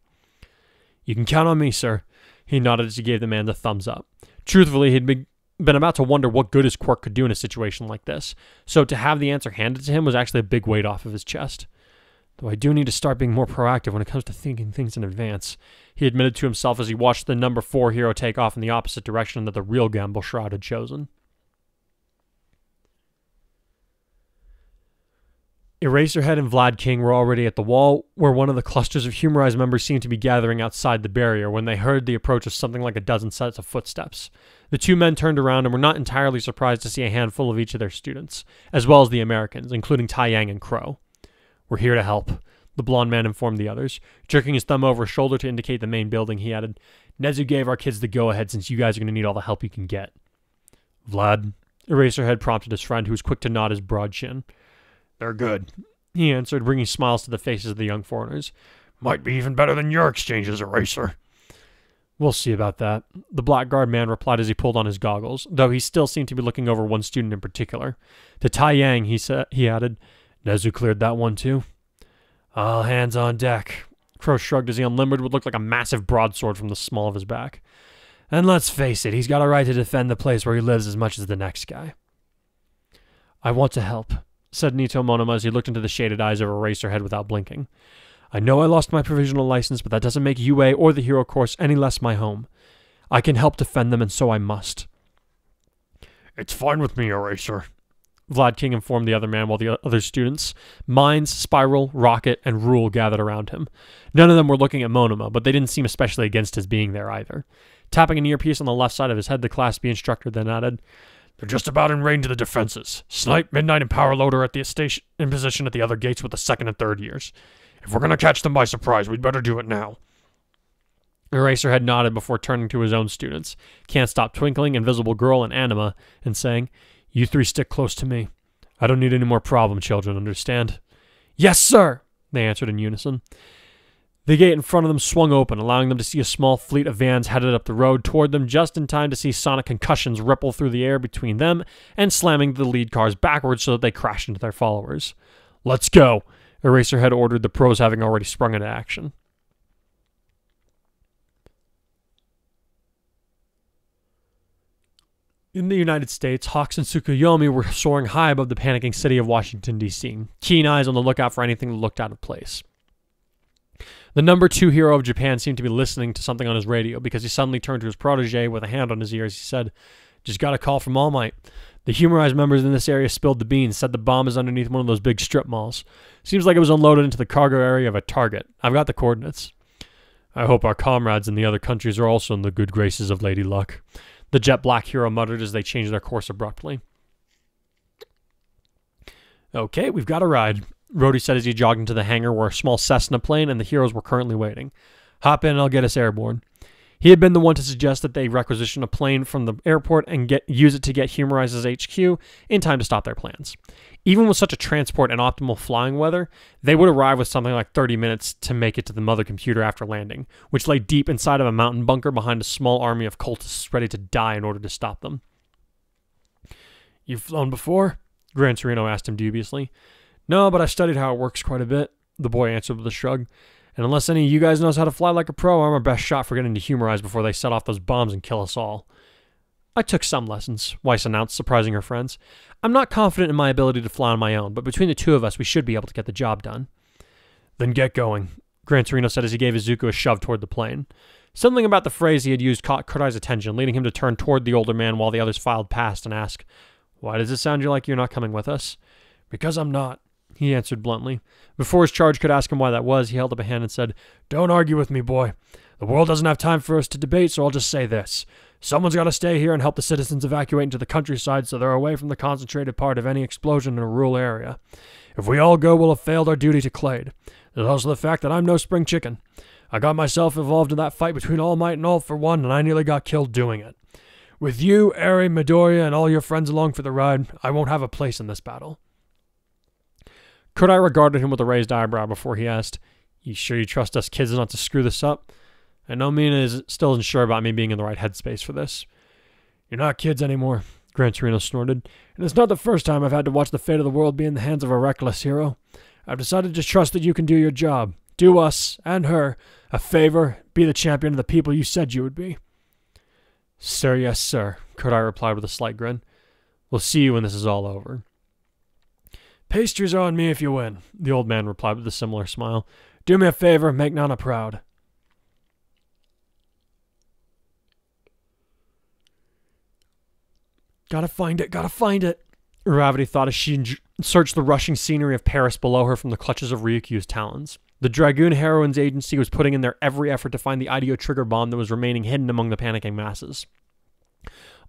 You can count on me, sir, he nodded as he gave the man the thumbs up. Truthfully, he'd been about to wonder what good his quirk could do in a situation like this, so to have the answer handed to him was actually a big weight off of his chest. Though I do need to start being more proactive when it comes to thinking things in advance, he admitted to himself as he watched the number 4 hero take off in the opposite direction that the real Gamble Shroud had chosen. Eraserhead and Vlad King were already at the wall, where one of the clusters of Humarise members seemed to be gathering outside the barrier when they heard the approach of something like a dozen sets of footsteps. The two men turned around and were not entirely surprised to see a handful of each of their students, as well as the Americans, including Tai Yang and Crow. We're here to help, the blonde man informed the others. Jerking his thumb over his shoulder to indicate the main building, he added, Nezu gave our kids the go-ahead since you guys are going to need all the help you can get. Vlad, Eraserhead prompted his friend, who was quick to nod his broad chin. They're good, he answered, bringing smiles to the faces of the young foreigners. Might be even better than your exchanges, Eraser. We'll see about that, the Blackguard man replied as he pulled on his goggles, though he still seemed to be looking over one student in particular. To Tai Yang, he added, Nezu cleared that one too? All hands on deck. Crow shrugged as he unlimbered what looked like a massive broadsword from the small of his back. And let's face it, he's got a right to defend the place where he lives as much as the next guy. I want to help, said Nito Monoma as he looked into the shaded eyes of Eraserhead without blinking. I know I lost my provisional license, but that doesn't make UA or the Hero Course any less my home. I can help defend them, and so I must. It's fine with me, Eraser, Vlad King informed the other man while the other students, Mines, Spiral, Rocket, and Rule gathered around him. None of them were looking at Monoma, but they didn't seem especially against his being there either. Tapping an earpiece on the left side of his head, the Class B instructor then added, They're just about in range of the defenses. Snipe, Midnight, and Power Loader at the station in position at the other gates with the second and third years. If we're going to catch them by surprise, we'd better do it now. Eraserhead nodded before turning to his own students, Can't Stop Twinkling, Invisible Girl, and Anima, and saying, You three stick close to me. I don't need any more problem children, understand? Yes, sir, they answered in unison. The gate in front of them swung open, allowing them to see a small fleet of vans headed up the road toward them just in time to see sonic concussions ripple through the air between them and slamming the lead cars backwards so that they crashed into their followers. Let's go, Eraserhead ordered, the pros having already sprung into action. In the United States, Hawks and Tsukuyomi were soaring high above the panicking city of Washington, D.C., keen eyes on the lookout for anything that looked out of place. The number 2 hero of Japan seemed to be listening to something on his radio because he suddenly turned to his protege with a hand on his ear as he said, Just got a call from All Might. The Humarise members in this area spilled the beans, said the bomb is underneath one of those big strip malls. Seems like it was unloaded into the cargo area of a Target. I've got the coordinates. I hope our comrades in the other countries are also in the good graces of Lady Luck, the jet black hero muttered as they changed their course abruptly. Okay, we've got a ride, Rhodey said as he jogged into the hangar where a small Cessna plane and the heroes were currently waiting. Hop in and I'll get us airborne. He had been the one to suggest that they requisition a plane from the airport and use it to get Humarize's HQ in time to stop their plans. Even with such a transport and optimal flying weather, they would arrive with something like 30 minutes to make it to the mother computer after landing, which lay deep inside of a mountain bunker behind a small army of cultists ready to die in order to stop them. You've flown before? Gran Torino asked him dubiously. No, but I've studied how it works quite a bit, the boy answered with a shrug. And unless any of you guys knows how to fly like a pro, I'm our best shot for getting to Humarize before they set off those bombs and kill us all. I took some lessons, Weiss announced, surprising her friends. I'm not confident in my ability to fly on my own, but between the two of us, we should be able to get the job done. Then get going, Gran Torino said as he gave Izuku a shove toward the plane. Something about the phrase he had used caught Kodai's attention, leading him to turn toward the older man while the others filed past and ask, Why does it sound like you're not coming with us? Because I'm not, he answered bluntly. Before his charge could ask him why that was, he held up a hand and said, Don't argue with me, boy. The world doesn't have time for us to debate, so I'll just say this. Someone's got to stay here and help the citizens evacuate into the countryside so they're away from the concentrated part of any explosion in a rural area. If we all go, we'll have failed our duty to Clade. There's also the fact that I'm no spring chicken. I got myself involved in that fight between All Might and All for One, and I nearly got killed doing it. With you, Eri, Midoriya, and all your friends along for the ride, I won't have a place in this battle. Kodai regarded him with a raised eyebrow before he asked, You sure you trust us kids not to screw this up? I know Mina is still unsure about me being in the right headspace for this. You're not kids anymore, Gran Torino snorted, and it's not the first time I've had to watch the fate of the world be in the hands of a reckless hero. I've decided to trust that you can do your job, do us, and her, a favor, be the champion of the people you said you would be. Sir, yes, sir, Kodai replied with a slight grin. We'll see you when this is all over. Pastries are on me if you win, the old man replied with a similar smile. Do me a favor, make Nana proud. Gotta find it. Uravati thought as she searched the rushing scenery of Paris below her from the clutches of Ryukyu's talons. The Dragoon Heroines Agency was putting in their every effort to find the IDEO trigger bomb that was remaining hidden among the panicking masses.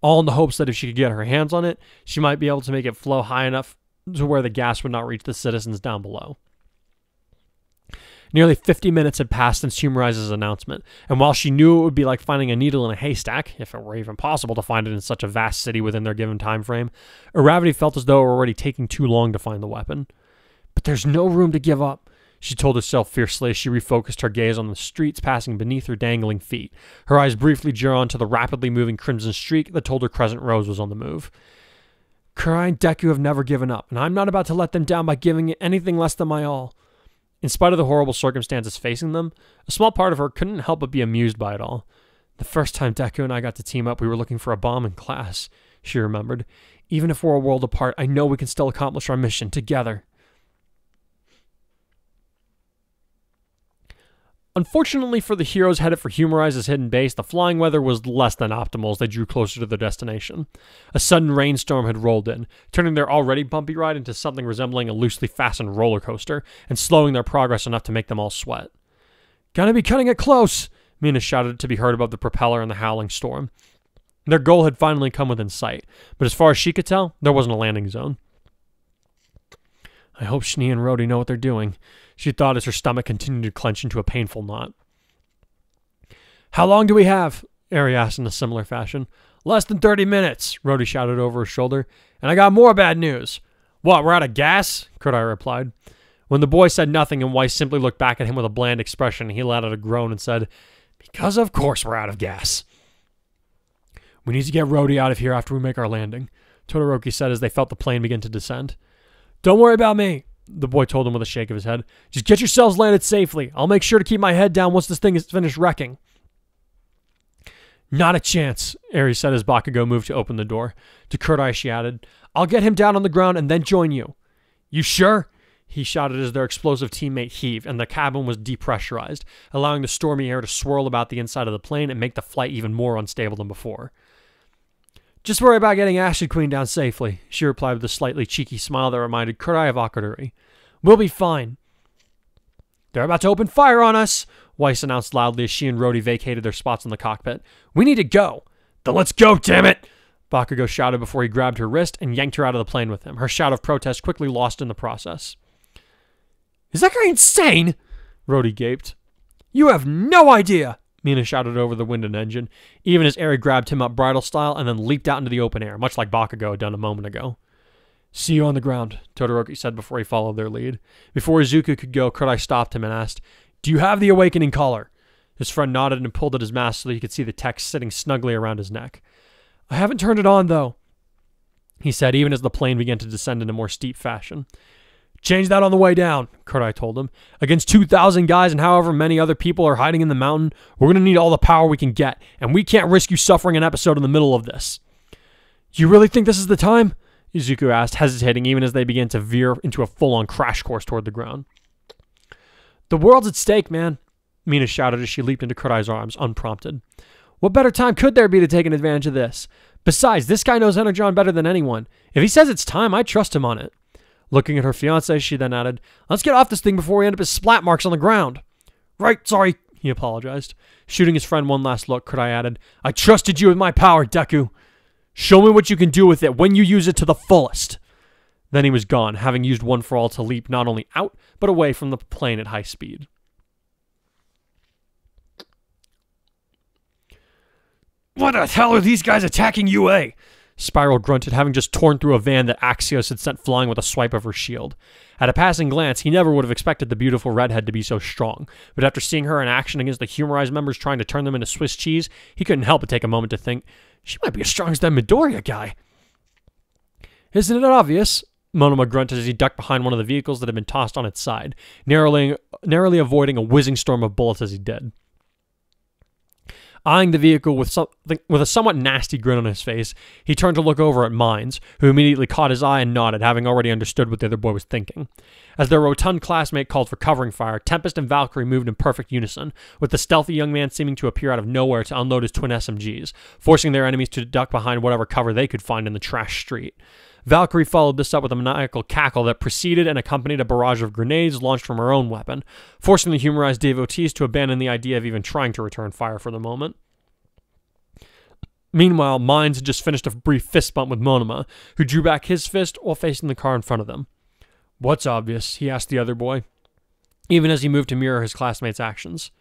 All in the hopes that if she could get her hands on it, she might be able to make it flow high enough to where the gas would not reach the citizens down below. Nearly 50 minutes had passed since Humarize's announcement, and while she knew it would be like finding a needle in a haystack, if it were even possible to find it in such a vast city within their given time frame, Uravati felt as though it were already taking too long to find the weapon. But there's no room to give up, she told herself fiercely as she refocused her gaze on the streets passing beneath her dangling feet, her eyes briefly drawn to the rapidly moving crimson streak that told her Crescent Rose was on the move. Kurai and Deku have never given up, and I'm not about to let them down by giving it anything less than my all. In spite of the horrible circumstances facing them, a small part of her couldn't help but be amused by it all. The first time Deku and I got to team up, we were looking for a bomb in class, she remembered. Even if we're a world apart, I know we can still accomplish our mission together. Unfortunately for the heroes headed for Humarise's hidden base, the flying weather was less than optimal as they drew closer to their destination. A sudden rainstorm had rolled in, turning their already bumpy ride into something resembling a loosely fastened roller coaster, and slowing their progress enough to make them all sweat. "Gonna be cutting it close!" Mina shouted to be heard above the propeller and the howling storm. Their goal had finally come within sight, but as far as she could tell, there wasn't a landing zone. I hope Schnee and Rhodey know what they're doing, she thought as her stomach continued to clench into a painful knot. "How long do we have?" Eri asked in a similar fashion. "Less than 30 minutes, Rhodey shouted over her shoulder. "And I got more bad news." "What, we're out of gas?" Kodai replied. When the boy said nothing and Weiss simply looked back at him with a bland expression, he let out a groan and said, "Because of course we're out of gas." "We need to get Rhodey out of here after we make our landing," Todoroki said as they felt the plane begin to descend. "Don't worry about me," the boy told him with a shake of his head. "Just get yourselves landed safely. I'll make sure to keep my head down once this thing is finished wrecking." "Not a chance," Eri said as Bakugo moved to open the door. To Kodai she added, "I'll get him down on the ground and then join you." "You sure?" he shouted as their explosive teammate heaved and the cabin was depressurized, allowing the stormy air to swirl about the inside of the plane and make the flight even more unstable than before. "Just worry about getting Ashley Queen down safely," she replied with a slightly cheeky smile that reminded Kodai of Akadori. "We'll be fine." "They're about to open fire on us," Weiss announced loudly as she and Rhodey vacated their spots in the cockpit. "We need to go." "Then let's go, damn it!" Bakugo shouted before he grabbed her wrist and yanked her out of the plane with him, her shout of protest quickly lost in the process. "Is that guy insane?" Rhodey gaped. "You have no idea!" Mina shouted over the wind and engine, even as Eri grabbed him up bridle style and then leaped out into the open air, much like Bakugo had done a moment ago. "See you on the ground," Todoroki said before he followed their lead. Before Izuku could go, Kodai stopped him and asked, "Do you have the awakening collar?" His friend nodded and pulled at his mask so that he could see the text sitting snugly around his neck. "I haven't turned it on, though," he said, even as the plane began to descend in a more steep fashion. "Change that on the way down," Kodai told him. "Against 2,000 guys and however many other people are hiding in the mountain, we're going to need all the power we can get, and we can't risk you suffering an episode in the middle of this." "You really think this is the time?" Izuku asked, hesitating even as they began to veer into a full-on crash course toward the ground. "The world's at stake, man," Mina shouted as she leaped into Kodai's arms, unprompted. "What better time could there be to take an advantage of this? Besides, this guy knows Energon better than anyone. If he says it's time, I'd trust him on it." Looking at her fiancé, she then added, "Let's get off this thing before we end up as splat marks on the ground." "Right, sorry," he apologized. Shooting his friend one last look, Kodai added, "I trusted you with my power, Deku. Show me what you can do with it when you use it to the fullest." Then he was gone, having used One for All to leap not only out, but away from the plane at high speed. "What the hell are these guys attacking UA?" Spiral grunted, having just torn through a van that Axios had sent flying with a swipe of her shield. At a passing glance, he never would have expected the beautiful redhead to be so strong, but after seeing her in action against the Humarise members trying to turn them into Swiss cheese, he couldn't help but take a moment to think, she might be as strong as that Midoriya guy. "Isn't it obvious?" Monoma grunted as he ducked behind one of the vehicles that had been tossed on its side, narrowly avoiding a whizzing storm of bullets as he did. Eyeing the vehicle with a somewhat nasty grin on his face, he turned to look over at Mines, who immediately caught his eye and nodded, having already understood what the other boy was thinking. As their rotund classmate called for covering fire, Tempest and Valkyrie moved in perfect unison, with the stealthy young man seeming to appear out of nowhere to unload his twin SMGs, forcing their enemies to duck behind whatever cover they could find in the trash street. Valkyrie followed this up with a maniacal cackle that preceded and accompanied a barrage of grenades launched from her own weapon, forcing the Humarized devotees to abandon the idea of even trying to return fire for the moment. Meanwhile, Mines had just finished a brief fist bump with Monoma, who drew back his fist while facing the car in front of them. "What's obvious?" he asked the other boy, even as he moved to mirror his classmate's actions.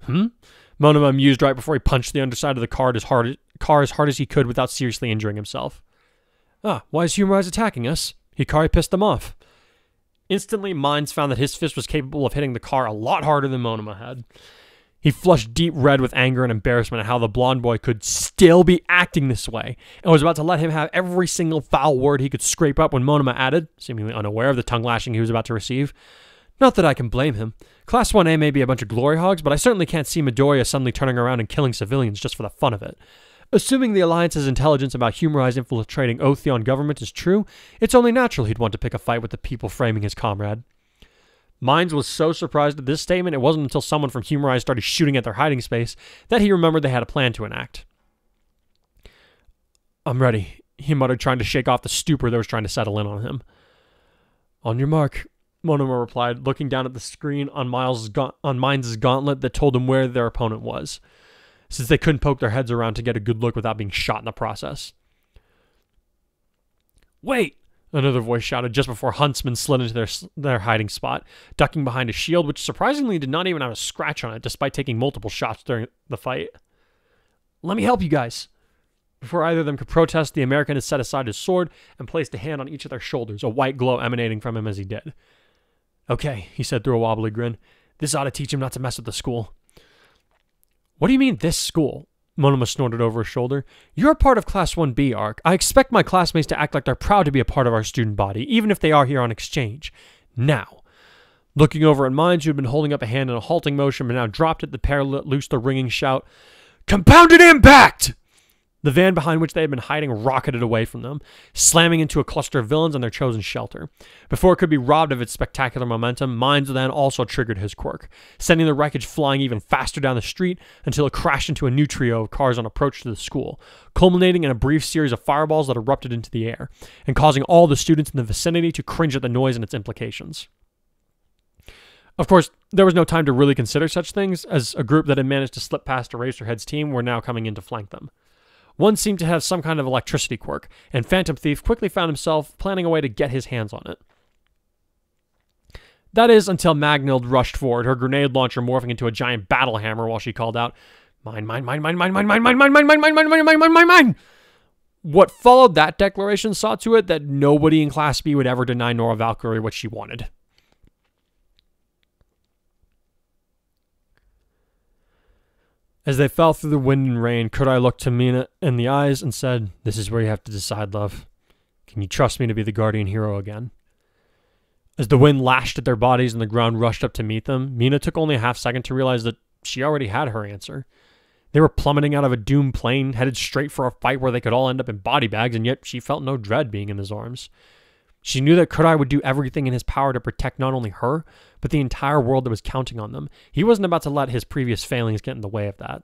Monoma mused right before he punched the underside of the car as hard as he could without seriously injuring himself. Why is Humarise attacking us? Hikari pissed them off." Instantly, Mines found that his fist was capable of hitting the car a lot harder than Monoma had. He flushed deep red with anger and embarrassment at how the blonde boy could still be acting this way, and was about to let him have every single foul word he could scrape up when Monoma added, seemingly unaware of the tongue lashing he was about to receive, Not that I can blame him. Class 1A may be a bunch of glory hogs, but I certainly can't see Midoriya suddenly turning around and killing civilians just for the fun of it. Assuming the Alliance's intelligence about Humarise infiltrating Otheon government is true, it's only natural he'd want to pick a fight with the people framing his comrade. Mines was so surprised at this statement, it wasn't until someone from Humarise started shooting at their hiding space that he remembered they had a plan to enact. I'm ready, he muttered, trying to shake off the stupor that was trying to settle in on him. On your mark, Monoma replied, looking down at the screen on Mines' gauntlet that told him where their opponent was, since they couldn't poke their heads around to get a good look without being shot in the process. Wait! Another voice shouted just before Huntsman slid into their hiding spot, ducking behind a shield which surprisingly did not even have a scratch on it despite taking multiple shots during the fight. Let me help you guys. Before either of them could protest, the American had set aside his sword and placed a hand on each of their shoulders, a white glow emanating from him as he did. Okay, he said through a wobbly grin. This ought to teach him not to mess with the school. What do you mean, this school? Monoma snorted over his shoulder. You're a part of Class 1B, Arc. I expect my classmates to act like they're proud to be a part of our student body, even if they are here on exchange. Now. Looking over at Mines, who had been holding up a hand in a halting motion, but now dropped it, the pair let loose the ringing shout, Compounded Impact! The van behind which they had been hiding rocketed away from them, slamming into a cluster of villains and their chosen shelter. Before it could be robbed of its spectacular momentum, Mines then also triggered his quirk, sending the wreckage flying even faster down the street until it crashed into a new trio of cars on approach to the school, culminating in a brief series of fireballs that erupted into the air, and causing all the students in the vicinity to cringe at the noise and its implications. Of course, there was no time to really consider such things, as a group that had managed to slip past Eraserhead's team were now coming in to flank them. One seemed to have some kind of electricity quirk, and Phantom Thief quickly found himself planning a way to get his hands on it. That is, until Magnild rushed forward, her grenade launcher morphing into a giant battle hammer while she called out, Mine, mine, mine, mine, mine, mine, mine, mine, mine, mine, mine, mine, mine, mine, mine, mine, mine. What followed that declaration saw to it that nobody in Class B would ever deny Nora Valkyrie what she wanted. As they fell through the wind and rain, Kurai looked to Mina in the eyes and said, This is where you have to decide, love. Can you trust me to be the guardian hero again? As the wind lashed at their bodies and the ground rushed up to meet them, Mina took only a half second to realize that she already had her answer. They were plummeting out of a doomed plane, headed straight for a fight where they could all end up in body bags, and yet she felt no dread being in his arms. She knew that Kurai would do everything in his power to protect not only her, but the entire world that was counting on them. He wasn't about to let his previous failings get in the way of that.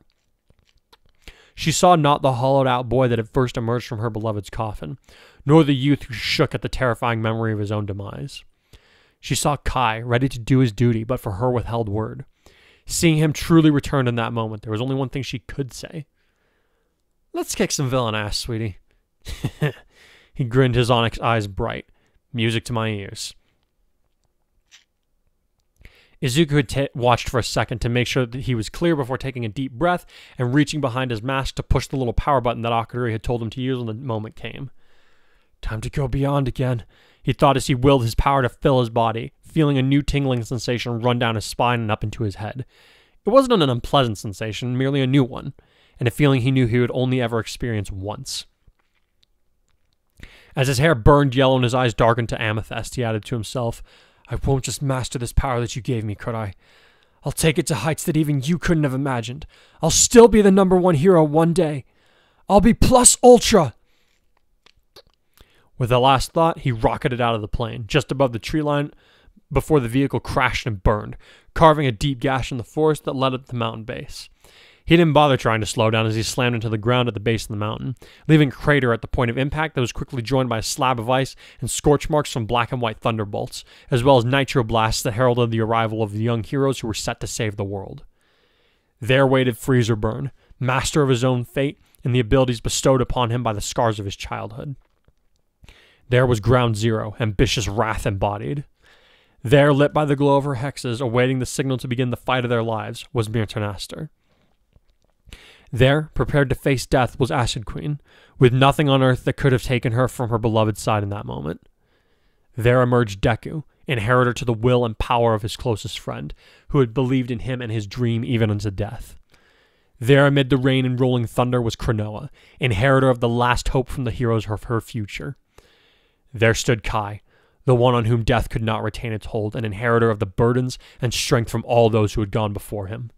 She saw not the hollowed-out boy that had first emerged from her beloved's coffin, nor the youth who shook at the terrifying memory of his own demise. She saw Kai, ready to do his duty, but for her withheld word. Seeing him truly return in that moment, there was only one thing she could say. Let's kick some villain ass, sweetie. He grinned, his onyx eyes bright. Music to my ears. Izuku had watched for a second to make sure that he was clear before taking a deep breath and reaching behind his mask to push the little power button that Akari had told him to use when the moment came. Time to go beyond again, he thought as he willed his power to fill his body, feeling a new tingling sensation run down his spine and up into his head. It wasn't an unpleasant sensation, merely a new one, and a feeling he knew he would only ever experience once. As his hair burned yellow and his eyes darkened to amethyst, he added to himself, I won't just master this power that you gave me, Kurai. I'll take it to heights that even you couldn't have imagined. I'll still be the #1 hero one day. I'll be plus ultra. With the last thought, he rocketed out of the plane, just above the tree line before the vehicle crashed and burned, carving a deep gash in the forest that led up to the mountain base. He didn't bother trying to slow down as he slammed into the ground at the base of the mountain, leaving a crater at the point of impact that was quickly joined by a slab of ice and scorch marks from black and white thunderbolts, as well as nitro blasts that heralded the arrival of the young heroes who were set to save the world. There waited Freezer Burn, master of his own fate and the abilities bestowed upon him by the scars of his childhood. There was Ground Zero, ambitious wrath embodied. There, lit by the glow of her hexes, awaiting the signal to begin the fight of their lives, was Mirtanaster. There, prepared to face death, was Acid Queen, with nothing on earth that could have taken her from her beloved side in that moment. There emerged Deku, inheritor to the will and power of his closest friend, who had believed in him and his dream even unto death. There, amid the rain and rolling thunder, was Cronoa, inheritor of the last hope from the heroes of her future. There stood Kai, the one on whom death could not retain its hold, an inheritor of the burdens and strength from all those who had gone before him.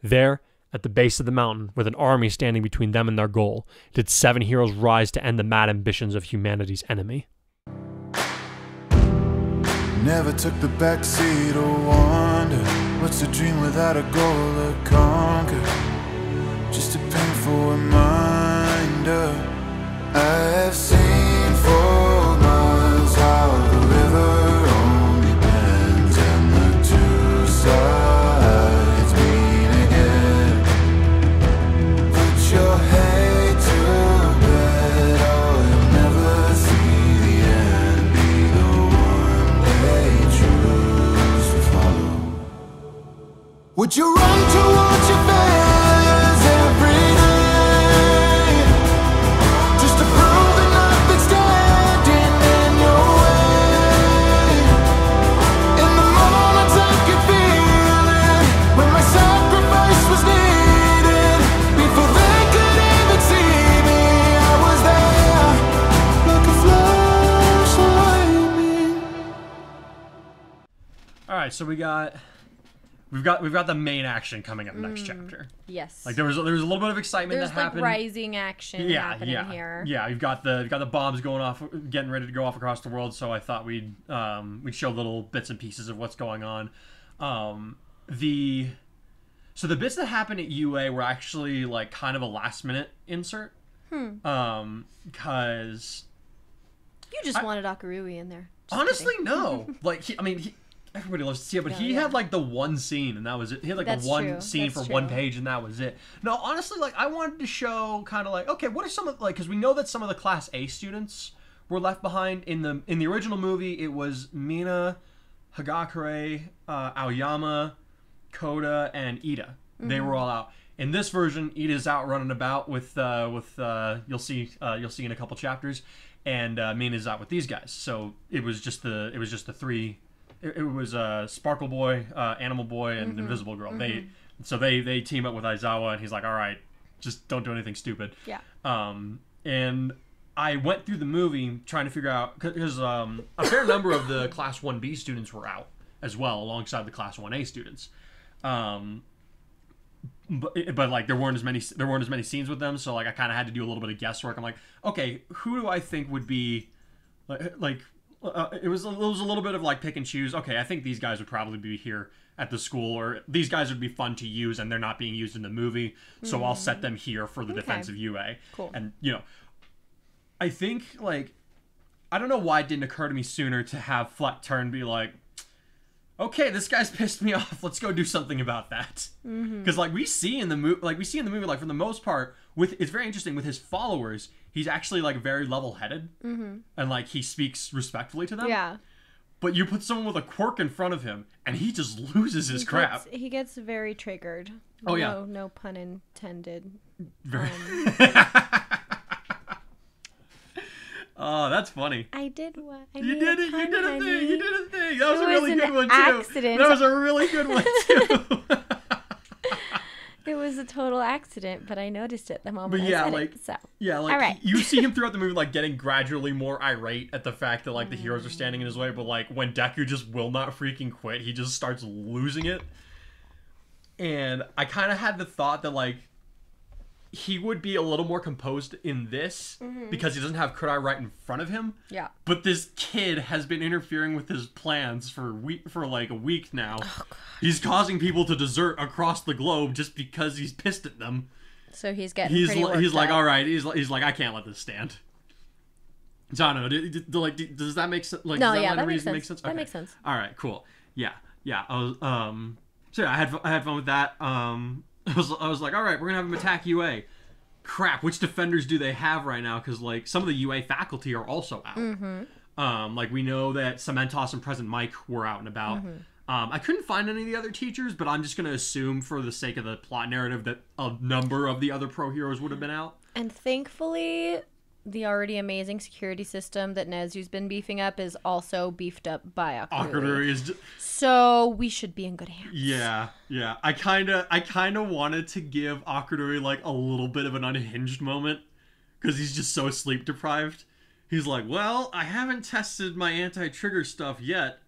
There, at the base of the mountain, with an army standing between them and their goal, did 7 heroes rise to end the mad ambitions of humanity's enemy. Never took the backseat or wonder what's a dream without a goal to conquer. Just a painful reminder. I've seen for miles how the river only bends and the two sides meet again. Put your head to bed, or you'll never see the end. Be the one they choose to follow. Would you run towards your failures every day, just to prove that nothing's standing in your way? In the moments I could feel it, when my sacrifice was needed, before they could even see me, I was there, like a flash of lightning. All right, so we've got the main action coming up next chapter. Yes. Like there was a little bit of excitement There's that happened. like rising action happening here. Yeah, you've got the bombs going off, getting ready to go off across the world. So I thought we'd show little bits and pieces of what's going on. The bits that happened at UA were actually like kind of a last minute insert. Because You just wanted Akarui in there. Just honestly, kidding. no. Like everybody loves to see it, but he had like the one scene, and that was it. He had like That's the one true. scene That's for true. one page, and that was it. No, honestly, like I wanted to show kind of like, okay, what are some of like, because we know that some of the Class A students were left behind in the original movie. It was Mina, Hagakure, Aoyama, Koda, and Ida. They were all out. In this version, Ida's out running about with you'll see in a couple chapters, and Mina's out with these guys. So it was just the three. It was Sparkle Boy, Animal Boy, and Invisible Girl. They team up with Aizawa, and he's like, all right, just don't do anything stupid. Yeah. And I went through the movie trying to figure out, because a fair number of the Class 1B students were out as well, alongside the Class 1A students. But like there weren't as many scenes with them, so like I kind of had to do a little bit of guesswork. I'm like, okay, who do I think would be like it was a little bit of like pick and choose. Okay, I think these guys would probably be here at the school, or these guys would be fun to use, and they're not being used in the movie, so I'll set them here for the defense of UA. Cool. And I think like I don't know why it didn't occur to me sooner to have Flect Turn be like, okay, this guy's pissed me off. Let's go do something about that. Because like we see in the movie, like for the most part, it's very interesting with his followers. He's actually like very level-headed, and like he speaks respectfully to them. Yeah. But you put someone with a quirk in front of him, and he just loses his crap. He gets very triggered. Oh yeah. No pun intended. Very. Oh, that's funny. I did what? You did it. You did a thing. You did a thing. That was a It really was good an one too. accident. That was a really good one too. It was a total accident, but I noticed it the moment But I yeah, said like it. So. yeah, like All right. you see him throughout the movie, like getting gradually more irate at the fact that like the heroes are standing in his way. But like when Deku just will not freaking quit, he just starts losing it. And I kind of had the thought that like he would be a little more composed in this because he doesn't have Kudai right in front of him. Yeah. But this kid has been interfering with his plans for like a week now. Oh, God. He's causing people to desert across the globe just because he's pissed at them. So he's getting He's pretty worked like, up. all right. He's like, I can't let this stand. So I don't know. Does that make sense? Like, No, does yeah, line that of makes reasoning sense. make sense? That makes sense. All right, cool. Yeah. I was so yeah, I had fun with that. I was like, all right, we're gonna have him attack UA. Crap, which defenders do they have right now? Because like some of the UA faculty are also out. Like we know that Cementos and Present Mike were out and about. I couldn't find any of the other teachers, but I'm just gonna assume for the sake of the plot narrative that a number of the other pro heroes would have been out. And thankfully, the already amazing security system that Nezu's been beefing up is also beefed up by Akarui. Akarui is So we should be in good hands. yeah. I kind of wanted to give Akarui like a little bit of an unhinged moment because he's just so sleep deprived. He's like, well, I haven't tested my anti-trigger stuff yet.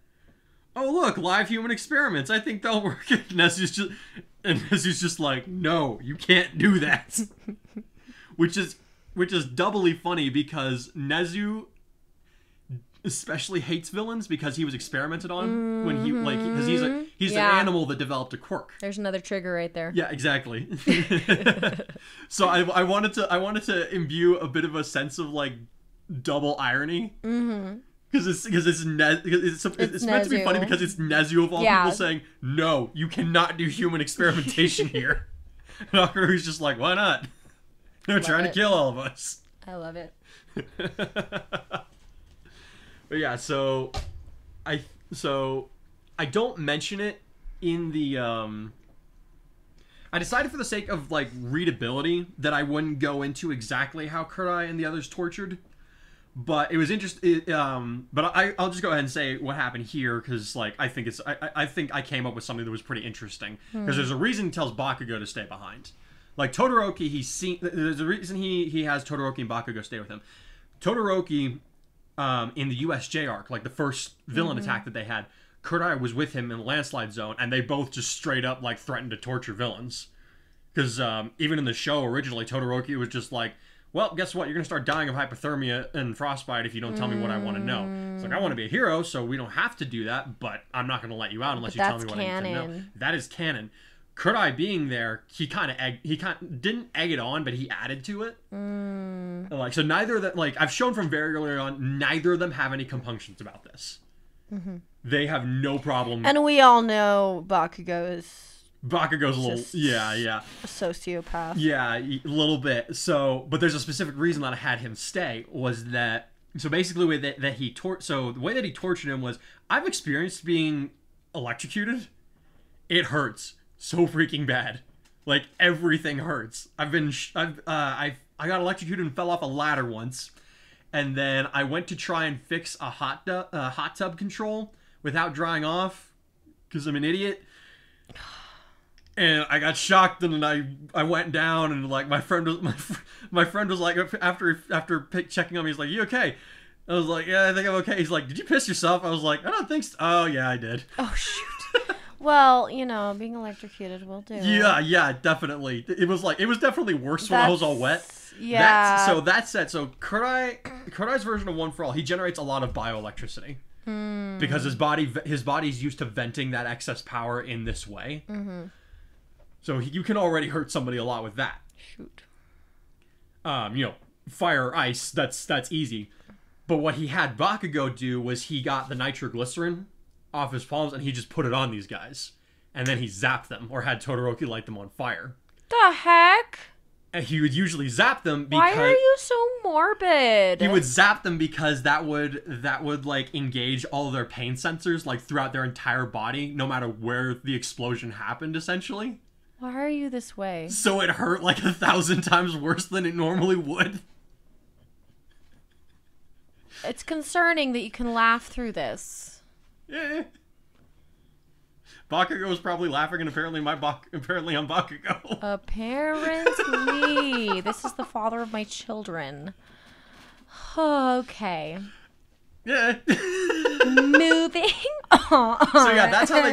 Oh, look, live human experiments. I think they'll work. And Nezu's just like, no, you can't do that. which is doubly funny because Nezu especially hates villains because he was experimented on when he because he's an animal that developed a quirk. There's another trigger right there. Yeah, exactly. So I wanted to imbue a bit of a sense of like double irony. Because it's meant to be funny because it's Nezu of all people saying, no, you cannot do human experimentation here. And Akaru's just like, why not? They're trying to kill all of us. I love it. But yeah, so I don't mention it in the I decided for the sake of like readability that I wouldn't go into exactly how Kurai and the others tortured. But it was interesting. But I'll just go ahead and say what happened here because, like, I think I came up with something that was pretty interesting because there's a reason he tells Bakugo to stay behind. Like Todoroki, there's a reason he has Todoroki and Bakugo stay with him. Todoroki, in the USJ arc, like the first villain attack that they had, Kurai was with him in the landslide zone, and they both just straight up like threatened to torture villains. Because even in the show originally, Todoroki was just like, well, guess what? You're going to start dying of hypothermia and frostbite if you don't tell me what I want to know. It's like, I want to be a hero, so we don't have to do that, but I'm not going to let you out unless you tell me what I need to know. That is canon. Kurai being there, he didn't egg it on, but he added to it. Like, so neither of them, like, I've shown from very early on, neither of them have any compunctions about this. They have no problem. And we all know Bakugo's a little, a sociopath. Yeah, a little bit. So, but there's a specific reason that I had him stay was that. So basically, the way that he tortured him was, I've experienced being electrocuted. It hurts so freaking bad. Like everything hurts. I got electrocuted and fell off a ladder once, and then I went to try and fix a hot tub control without drying off because I'm an idiot. And I got shocked, and I went down, and like my friend was like after checking on me, he's like, "You okay?" I was like, "Yeah, I think I'm okay." He's like, "Did you piss yourself?" I was like, "I don't think so." Oh yeah, I did. Oh shoot. Well, being electrocuted will do. Yeah, definitely. It was definitely worse when I was all wet. Yeah. So Kurai's version of One for All, he generates a lot of bioelectricity because his body's used to venting that excess power in this way. So you can already hurt somebody a lot with that. Shoot. Fire or ice, that's easy. But what he had Bakugo do was he got the nitroglycerin off his palms and he just put it on these guys. And then he zapped them or had Todoroki light them on fire. The heck? And he would usually zap them because... Why are you so morbid? He would zap them because that would like engage all of their pain sensors like throughout their entire body, no matter where the explosion happened, essentially. Why are you this way? So it hurt like 1,000 times worse than it normally would. It's concerning that you can laugh through this. Yeah. Bakugo was probably laughing, and apparently I'm Bakugo. Apparently. This is the father of my children. Okay. Yeah. Moving on. So yeah, that's how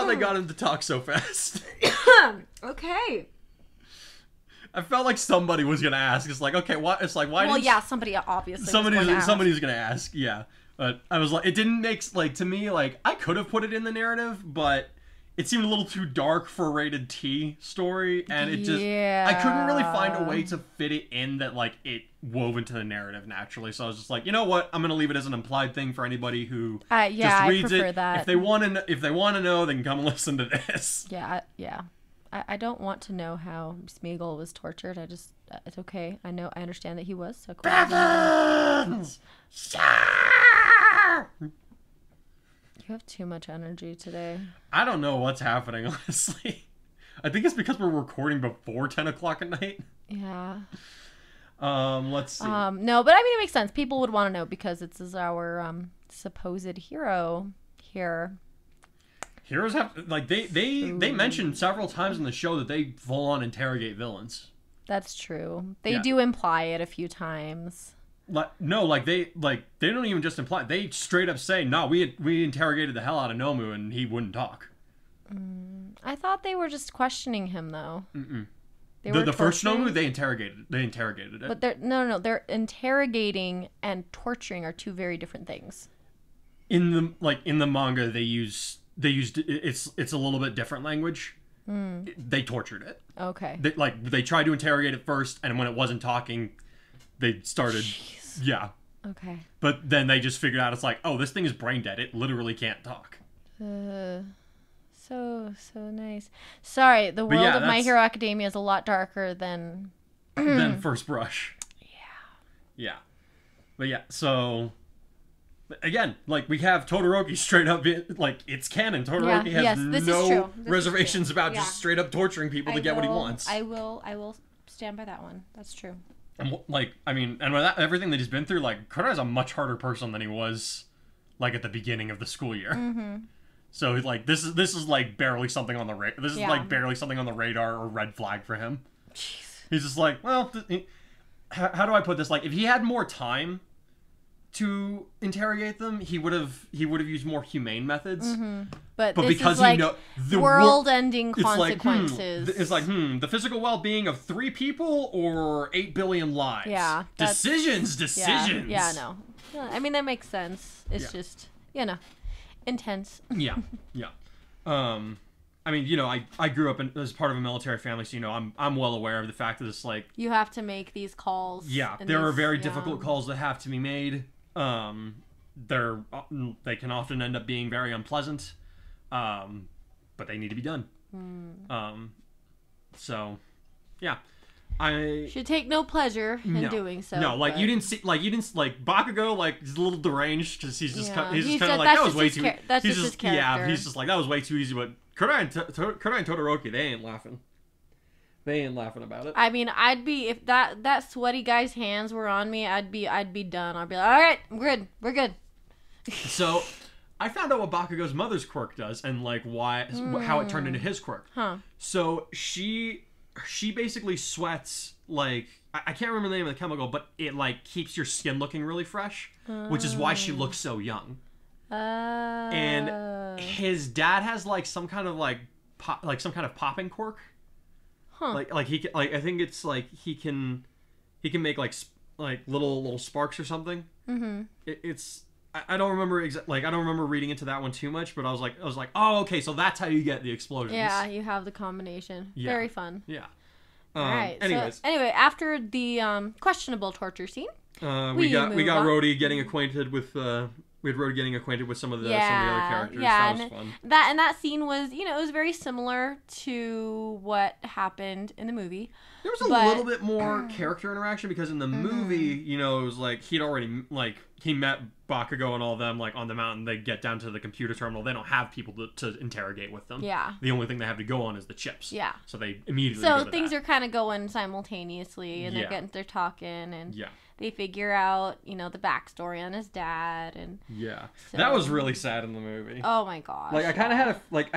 they got him to talk so fast. Okay. I felt like somebody was gonna ask. It's like, okay, what? It's like, why? Well, yeah, somebody obviously. Somebody's gonna ask. Yeah, but I was like, it didn't make to me like I could have put it in the narrative, but it seemed a little too dark for a rated T story, and it just I couldn't really find a way to fit it in that like it wove into the narrative naturally. So I was just like, you know what? I'm gonna leave it as an implied thing for anybody who just reads it. That. If they want to know, they can come and listen to this. Yeah. I don't want to know how Smeagol was tortured. It's okay. I understand that he was. So cool. You have too much energy today. I don't know what's happening, honestly. I think it's because we're recording before 10 o'clock at night. Yeah. Let's see. No, but I mean, it makes sense. People would want to know because it's our supposed hero here. Heroes have, like, they mentioned several times in the show that they full on interrogate villains. That's true. They do imply it a few times. they don't even just imply. They straight up say, "No, we interrogated the hell out of Nomu, and he wouldn't talk." I thought they were just questioning him though. The first Nomu, they interrogated it. But they're interrogating and torturing are two very different things. In the manga, they used it's a little bit different language. They tortured it. Okay. They tried to interrogate it first, and when it wasn't talking, they started. Jeez. Yeah. Okay. But then they just figured out it's like, oh, this thing is brain dead. It literally can't talk. So nice. Sorry, the world of My Hero Academia is a lot darker than First Brush. Yeah. But yeah, so again, we have Todoroki straight up it's canon. Todoroki has no reservations about just straight up torturing people to get what he wants. I will stand by that one. That's true. And and with everything that he's been through, Kurai's a much harder person than he was at the beginning of the school year. Mm-hmm. So this is barely something on the barely something on the radar or red flag for him. Jeez. He's just how do I put this? If he had more time to interrogate them, he would have used more humane methods. Mm-hmm. But because the world-ending consequences. It's the physical well-being of 3 people or 8 billion lives. Yeah, decisions. Yeah, no. I mean, that makes sense. It's just intense. Yeah. I grew up as part of a military family, so I'm well aware of the fact that it's you have to make these calls. Yeah, there are very difficult calls that have to be made. They can often end up being very unpleasant, but they need to be done. So, yeah. I should take no pleasure in doing so. No, you didn't Bakugo, he's a little deranged because he's just kind of that was way too. That's just his character. Yeah, he's just that was way too easy. But Kurai and Todoroki, they ain't laughing. They ain't laughing about it. I mean, I'd be if that sweaty guy's hands were on me, I'd be done. I'd be like, all right, we're good. So, I found out what Bakugo's mother's quirk does and how it turned into his quirk. Huh. So she basically sweats I can't remember the name of the chemical, but it keeps your skin looking really fresh, which is why she looks so young. And his dad has some kind of some kind of popping quirk. Huh. He can, I think it's he can make little sparks or something. Mm-hmm. I don't remember I don't remember reading into that one too much, but I was like, oh, okay, so that's how you get the explosions. Yeah, you have the combination. Yeah. Very fun. Yeah. All right. Anyways. So, anyway, after the questionable torture scene, we got Rhodey getting acquainted with Rhodey getting acquainted with some of the other characters. Yeah, that was fun. That scene was it was very similar to what happened in the movie. There was a little bit more character interaction because in the movie, it was he'd already he met Bakugo and all of them on the mountain. They get down to the computer terminal. They don't have people to interrogate with them. Yeah. The only thing they have to go on is the chips. Yeah. So they immediately go to things are kind of going simultaneously, and they're talking, and they figure out the backstory on his dad, and that was really sad in the movie. Oh my gosh. I kind of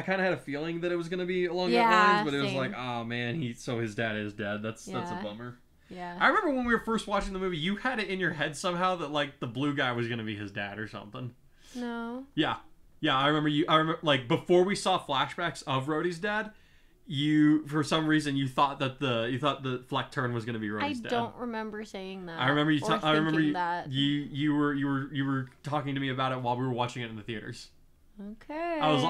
had a feeling that it was gonna be along that lines, but it was oh man, his dad is dead. That's a bummer. Yeah. I remember when we were first watching the movie, you had it in your head somehow that the blue guy was gonna be his dad or something. No. Yeah. I remember before we saw flashbacks of Rhodey's dad, you for some reason you thought the Flect Turn was gonna be Rhodey's dad. I don't remember saying that. I remember that. You were talking to me about it while we were watching it in the theaters. Okay. I was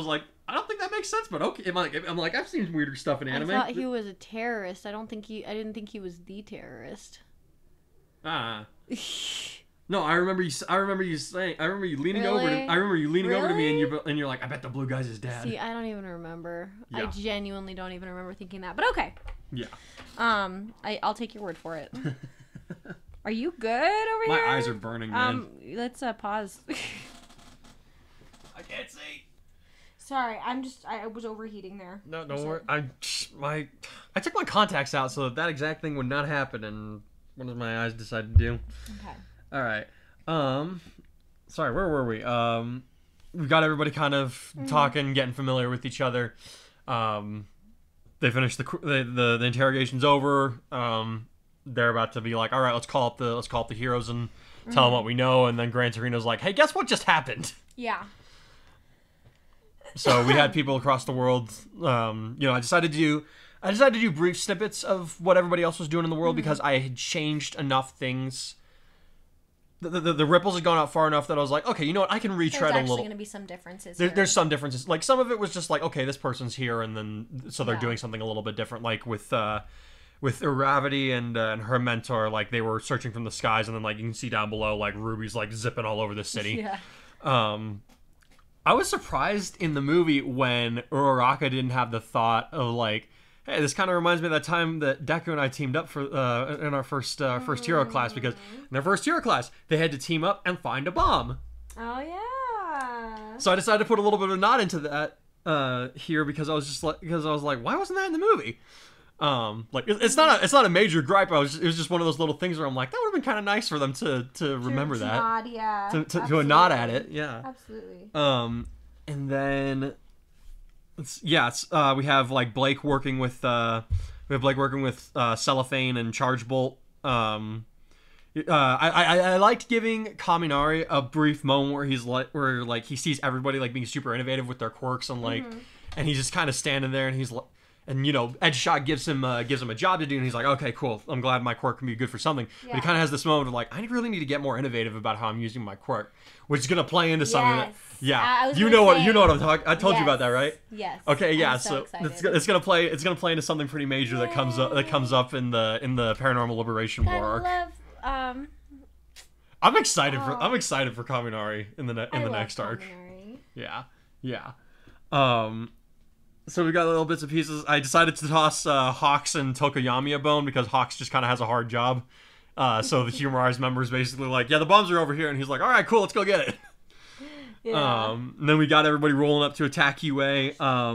like, I don't think that makes sense, but okay. I'm like, I've seen weirder stuff in anime. I thought he was a terrorist. I didn't think he was the terrorist. No, I remember you saying. I remember you leaning over to me, and you're like, I bet the blue guy's his dad. See, I don't even remember. Yeah. I genuinely don't even remember thinking that. But okay. Yeah. I'll take your word for it. Are you good over here? My eyes are burning, man. Let's pause. I can't see. Sorry, I was overheating there. No, don't worry. I took my contacts out so that exact thing would not happen, and what did my eyes decide to do? Okay. All right. Sorry, where were we? We got everybody kind of talking, getting familiar with each other. They finished the interrogation's over. they're about to be like, all right, let's call up the heroes and tell them what we know. And then Gran Torino's like, hey, guess what just happened? Yeah. So we had people across the world. I decided to do brief snippets of what everybody else was doing in the world because I had changed enough things. The ripples had gone out far enough that I was like, okay, you know what? I can retread a little. There's actually going to be some differences. There's some differences. Like some of it was just like, okay, this person's here, and then so they're doing something a little bit different. Like with Iravity and her mentor, like they were searching from the skies, and then like you can see down below, like Ruby's like zipping all over the city. Yeah. I was surprised in the movie when Uraraka didn't have the thought of like, hey, this kind of reminds me of that time that Deku and I teamed up for in our first hero class, because in their first hero class they had to team up and find a bomb. Oh yeah. So I decided to put a little bit of a nod into that here because I was like, why wasn't that in the movie? Like it's not a major gripe. It was just one of those little things where I'm like, that would have been kind of nice for them to remember that. Nod, yeah. To a nod at it, yeah. Absolutely. And then we have like Blake working with Cellophane and Charge Bolt. I liked giving Kaminari a brief moment where he sees everybody like being super innovative with their quirks and like and he's just kind of standing there and he's like, and Edgeshot gives him a job to do, and he's like, okay, cool, I'm glad my quirk can be good for something. Yeah. But he kind of has this moment of like, I really need to get more innovative about how I'm using my quirk, which is gonna play into something that, you know what I'm talking. I told you about that, right? Yes. Okay, yeah. So it's gonna play into something pretty major that comes up in the Paranormal Liberation War arc. I'm excited for Kaminari in the next arc. Yeah. So we got little bits and pieces. I decided to toss Hawks and Tokoyami a bone because Hawks just kind of has a hard job. So the Humarise member is basically like, yeah, the bombs are over here. And he's like, all right, cool, let's go get it. Yeah. And then we got everybody rolling up to attack UA. I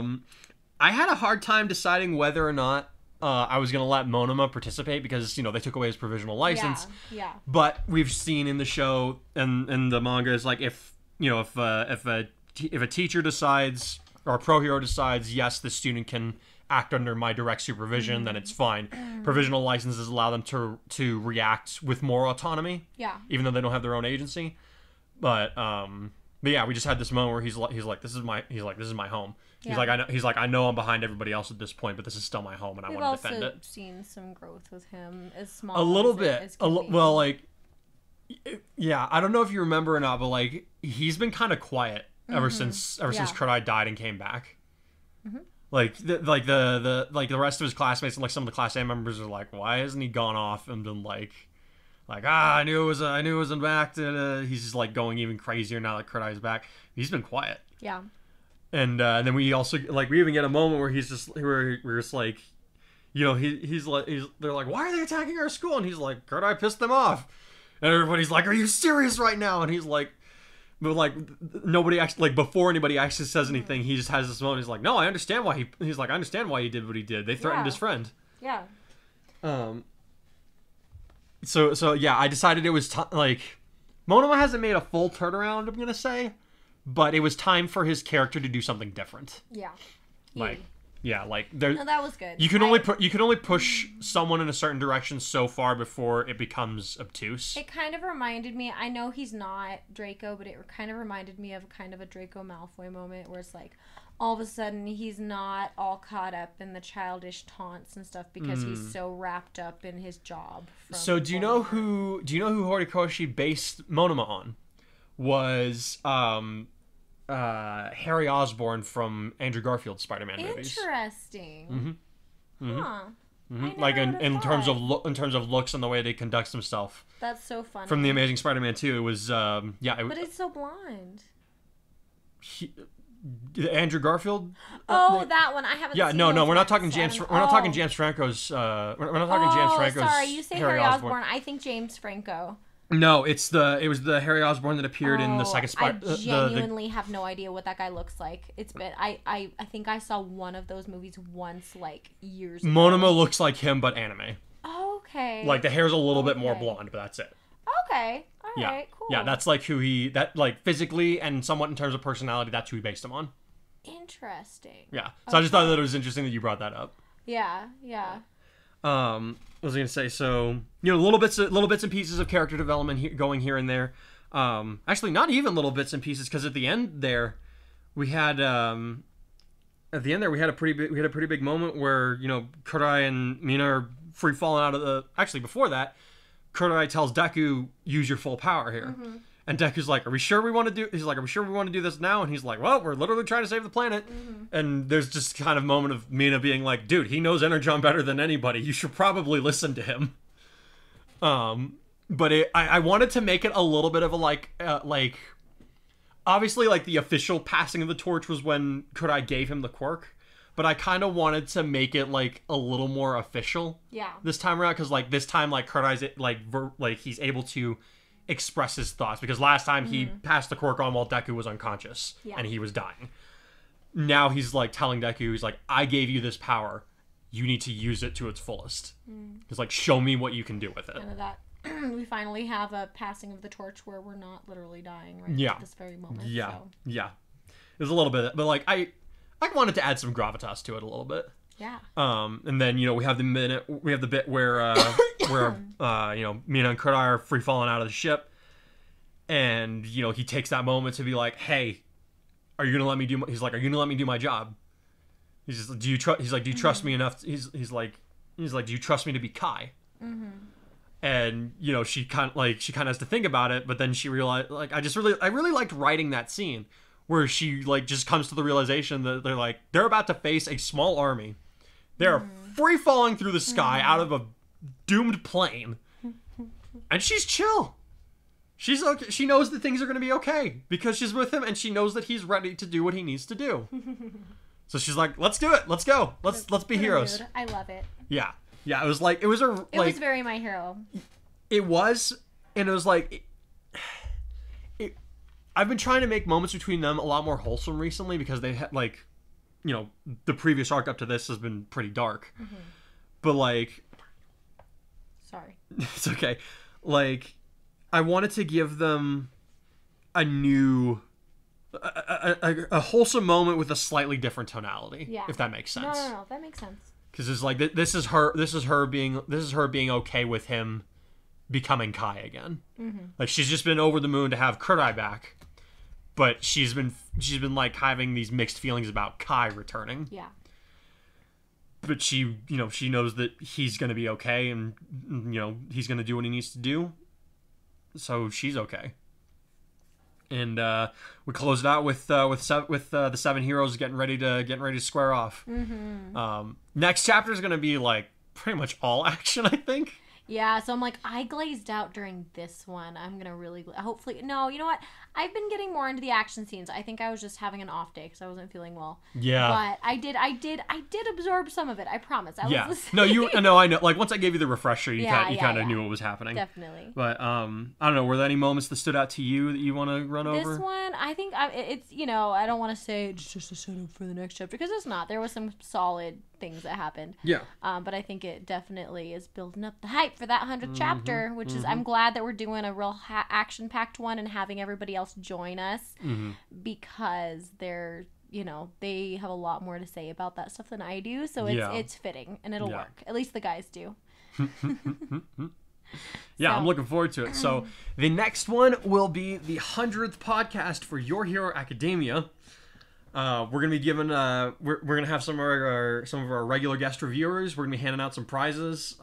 had a hard time deciding whether or not I was going to let Monoma participate because, they took away his provisional license. Yeah. But we've seen in the show and the manga is like if a teacher decides... or a pro hero decides, yes, the student can act under my direct supervision, then it's fine. Provisional licenses allow them to react with more autonomy. Yeah. Even though they don't have their own agency. But yeah, we just had this moment where he's like, this is my home. Yeah. He's like, I know I'm behind everybody else at this point, but this is still my home, and I want to defend it. We've also seen some growth with him, as small. A little bit. Well, like, yeah, I don't know if you remember or not, but like, he's been kind of quiet. Ever since Kurdai died and came back, like the rest of his classmates and like some of the Class A members are like, why hasn't he gone off and been like I knew it wasn't back. He's just like going even crazier now that Kurdai's back. He's been quiet. Yeah. And then we also we even get a moment where we're just like, they're like, why are they attacking our school? And he's like, Kurdai pissed them off. And everybody's like, are you serious right now? And he's like. But like nobody actually before anybody actually says anything, he just has this moment. He's like, "No, I understand why I understand why he did what he did. They threatened his friend." Yeah. So yeah, I decided it was Monoma hasn't made a full turnaround. I'm gonna say, but it was time for his character to do something different. Yeah. No, that was good. You can only push someone in a certain direction so far before it becomes obtuse. It kind of reminded me. I know he's not Draco, but it kind of reminded me of kind of a Draco Malfoy moment where it's like, all of a sudden he's not all caught up in the childish taunts and stuff because he's so wrapped up in his job. So do you know who Horikoshi based Monoma on? Was Harry Osborn from Andrew Garfield's Spider-Man movies. Interesting. Huh. Like in terms of looks and the way they conducts himself. That's so funny. From the Amazing Spider-Man 2, it was but it's so blind. Andrew Garfield. That one I haven't. Yeah, seen no, we're not talking James. We're not talking James Franco's. We're not talking James Franco's. Sorry, you say Harry Osborn. I think James Franco. No, it was the Harry Osborn that appeared in the second Spider. I genuinely have no idea what that guy looks like. It's been I think I saw one of those movies once, like years ago. Monoma looks like him, but anime. Okay. Like the hair's a little bit more blonde, but that's it. Okay. All right. Cool. Yeah, that's like physically and somewhat in terms of personality, that's who he based him on. Interesting. Yeah. So I just thought that it was interesting that you brought that up. Yeah. What was I gonna say? So little bits and pieces of character development going here and there. Actually, not even little bits and pieces, because at the end there, we had a pretty big moment where Kurai and Mina are free falling out of the. Actually, before that, Kurai tells Deku, "Use your full power here." Mm-hmm. And Deku's like, "Are we sure we want to do?" He's like, "Are we sure we want to do this now?" And he's like, "Well, we're literally trying to save the planet." Mm-hmm. And there's just kind of moment of Mina being like, "Dude, he knows Energon better than anybody. You should probably listen to him." But I wanted to make it a little bit of a like, obviously, like the official passing of the torch was when Kurai gave him the quirk. But I kind of wanted to make it like a little more official. Yeah. This time around, because like this time, like Kurai's like he's able to express his thoughts, because last time he passed the quirk on while Deku was unconscious and he was dying. Now he's like telling Deku, he's like, "I gave you this power. You need to use it to its fullest. He's like, show me what you can do with it." None of that. We finally have a passing of the torch where we're not literally dying at this very moment. Yeah. So. Yeah. It was a little bit, but like I wanted to add some gravitas to it a little bit. Yeah. And then we have the bit where Mina and Kurai are free falling out of the ship, and he takes that moment to be like, "Hey, are you gonna let me do?" He's like, "Are you gonna let me do my job?" He's just, "Do you trust?" He's like, "Do you trust me enough?" He's like, "Do you trust me to be Kai?" Mm-hmm. And she kind of has to think about it, but then she realized, like, I really liked writing that scene where she like just comes to the realization that they're about to face a small army. They're free falling through the sky out of a doomed plane, and she's chill. She's okay. She knows that things are going to be okay because she's with him, and she knows that he's ready to do what he needs to do. So she's like, "Let's do it. Let's go. Let's be heroes." Mood. I love it. Yeah. It was like it was very My Hero. It was, and it was like. I've been trying to make moments between them a lot more wholesome recently, because they had the previous arc up to this has been pretty dark. Mm-hmm. But like, sorry, it's okay. Like, I wanted to give them a new, a wholesome moment with a slightly different tonality. Yeah. If that makes sense. No, that makes sense. Because it's like this is her being okay with him becoming Kai again. Mm-hmm. Like, she's just been over the moon to have Kurai back, but she's been like having these mixed feelings about Kai returning. Yeah. But she knows that he's gonna be okay, and he's gonna do what he needs to do, so she's okay. And we closed out with the 7 heroes getting ready to square off. Mm-hmm. Next chapter is gonna be like pretty much all action, I think. Yeah, so I'm like, I glazed out during this one. I'm going to really, hopefully, no, you know what? I've been getting more into the action scenes. I think I was just having an off day because I wasn't feeling well. Yeah. But I did absorb some of it. I promise. I was listening. No, I know. Like, once I gave you the refresher, you kind of knew what was happening. Definitely. But, I don't know, were there any moments that stood out to you that you want to run over? This one, I think it's, I don't want to say it's just a setup for the next chapter, because it's not. There was some solid things that happened. Yeah. But I think it definitely is building up the hype for that 100th chapter, which is, I'm glad that we're doing a real action-packed one and having everybody else join us, because they're, they have a lot more to say about that stuff than I do, so it's fitting, and it'll work. At least the guys do. Yeah, I'm looking forward to it. So the next one will be the 100th podcast for Your Hero Academia. We're gonna be giving we're gonna have some of our regular guest reviewers. We're gonna be handing out some prizes.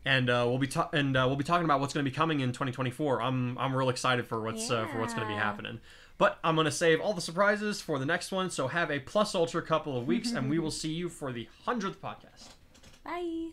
And we'll be talking about what's going to be coming in 2024. I'm real excited for what's going to be happening. But I'm going to save all the surprises for the next one. So have a plus ultra couple of weeks, and we will see you for the 100th podcast. Bye.